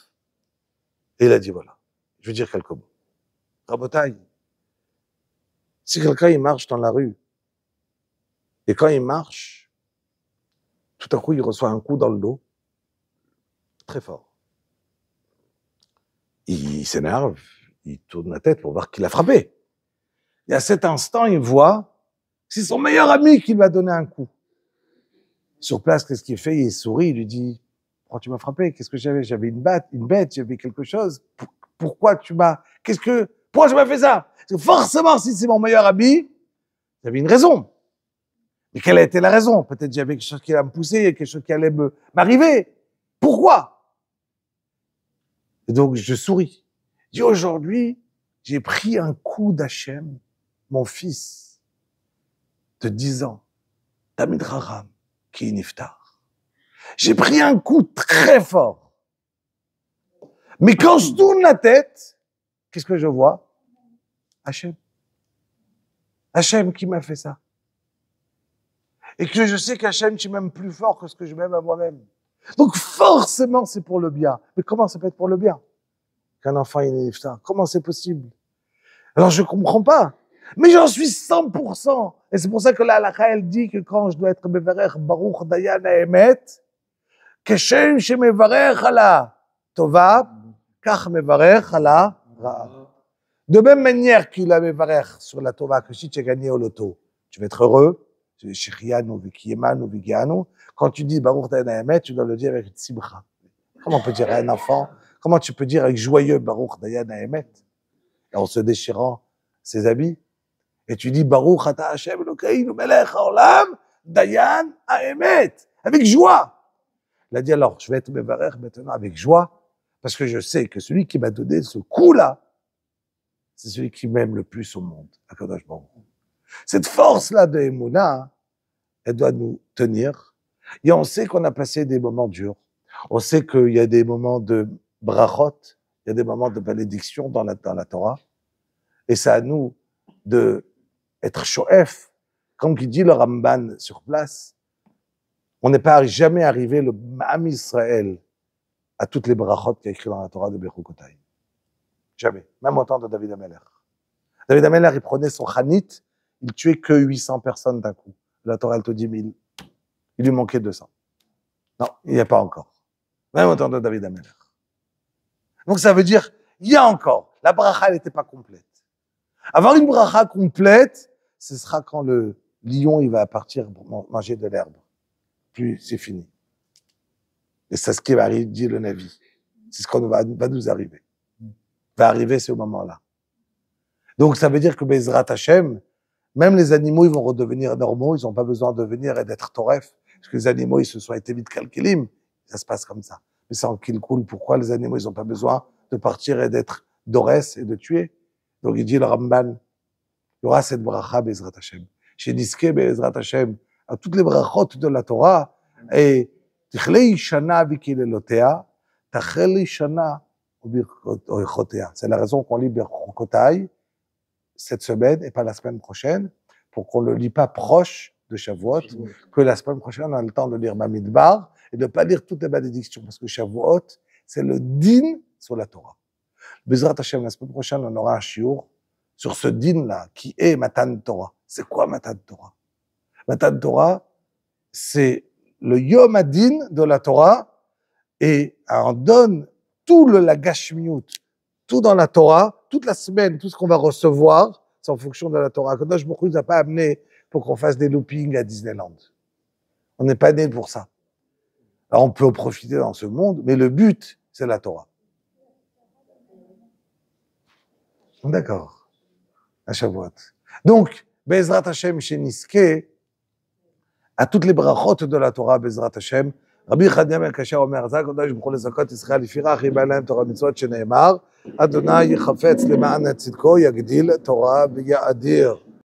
et il a dit voilà, je veux dire quelques mots. Rabotai, si quelqu'un il marche dans la rue, et quand il marche, tout à coup il reçoit un coup dans le dos, très fort. Il s'énerve, il tourne la tête pour voir qui l'a frappé. Et à cet instant, il voit que c'est son meilleur ami qui lui a donné un coup. Sur place, qu'est-ce qu'il fait? Il sourit, il lui dit, pourquoi tu m'as frappé? Qu'est-ce que j'avais? J'avais une bête, j'avais quelque chose. Pourquoi tu m'as, pourquoi tu m'as fait ça? Parce que forcément, si c'est mon meilleur ami, j'avais une raison. Mais quelle a été la raison? Peut-être j'avais quelque chose qui allait me pousser, quelque chose qui allait m'arriver. Pourquoi? Et donc, je souris. Je dis, aujourd'hui, j'ai pris un coup d'Hachem, mon fils de 10 ans, Tamid Raham, qui est niftar. J'ai pris un coup très fort. Mais quand je tourne la tête, qu'est-ce que je vois? Hachem. Hachem qui m'a fait ça. Et que je sais qu'Hachem, tu m'aimes plus fort que ce que je m'aime à moi-même. Donc forcément, c'est pour le bien. Mais comment ça peut être pour le bien? Qu'un enfant est niftar. Comment c'est possible? Alors je comprends pas. Mais j'en suis 100%. Et c'est pour ça que la halakha, elle dit que quand je dois être mevarech baruch dayan ha'emet, כשם שמברך על הטובה, כך מברך על הרעה. De même manière qu'il a mevarech sur la tova, que si tu as gagné au loto, tu vas être heureux, quand tu dis baruch dayan ha'emet, tu dois le dire avec simcha. Comment on peut dire à un enfant, comment tu peux dire avec joyeux baruch dayan ha'emet, en se déchirant ses habits? Et tu dis baruch ata Hashem Elokeinu melech haolam dayan ha'emet, avec joie. Il a dit alors, je vais être mevarech maintenant avec joie, parce que je sais que celui qui m'a donné ce coup-là, c'est celui qui m'aime le plus au monde, HaKadosh Baruch Hu. Cette force-là de Emouna, elle doit nous tenir. Et on sait qu'on a passé des moments durs. On sait qu'il y a des moments de brachot, il y a des moments de bénédiction dans la Torah. Et c'est à nous de être shoef, comme qui dit le Ramban sur place. On n'est pas jamais arrivé, le Am Israël, à toutes les brachot qu'il y a écrit dans la Torah de Bechukotai. Jamais. Même au temps de David Ameler. David Ameler, il prenait son Hanit, il tuait que 800 personnes d'un coup. La Torah, elle te dit 1000. Il lui manquait 200. Non, il n'y a pas encore. Même au temps de David Ameler. Donc ça veut dire, il y a encore. La bracha, elle n'était pas complète. Avoir une bracha complète, ce sera quand le lion, il va partir pour manger de l'herbe. Puis c'est fini. Et c'est ce qui va arriver, dit le Navi. C'est ce qu'on va nous arriver. Va arriver ce moment-là. Donc ça veut dire que Bezrat Hashem, même les animaux, ils vont redevenir normaux, ils n'ont pas besoin de venir et d'être toref, parce que les animaux, ils se sont été vite calculim, ça se passe comme ça. Mais sans qu'il coule, pourquoi les animaux, ils n'ont pas besoin de partir et d'être dorès et de tuer? Donc il dit le Ramban, il y aura cette bracha Bezrat Hashem. Chez Niske Bezrat Hashem, à toutes les brachot de la Torah, et Tichlei Shana Vikilelotea, Tachelei Shana Obichotea. C'est la raison qu'on lit Berchokotai cette semaine et pas la semaine prochaine, pour qu'on ne le lit pas proche de Shavuot, que la semaine prochaine on a le temps de lire Bamidbar et de ne pas lire toutes les bénédictions, parce que Shavuot, c'est le din sur la Torah. Bezrat Hashem, la semaine prochaine, on aura un shiur sur ce din-là, qui est Matan Torah. C'est quoi Matan Torah? Matan Torah, c'est le Yom Adin de la Torah, et on donne tout la Gashmiut, tout dans la Torah, toute la semaine, tout ce qu'on va recevoir, c'est en fonction de la Torah. Kadosh Baruch Hu nous a pas amené pour qu'on fasse des loopings à Disneyland. On n'est pas né pour ça. Alors on peut en profiter dans ce monde, mais le but, c'est la Torah. D'accord. À Shavuot. Donc, Bezrat Hashem chez Niske, à toutes les brachot de la Torah, Bezrat Hashem, Rabbi Chadia ben Kasher Omer, Zak Kodesh B'chol Zakot Israël Yifirach Yiban Lahem Torah Mitzvot Sheneemar, Adonai Chafetz Le'ma'an Tzidko Yagdil Torah V'Ya'adir.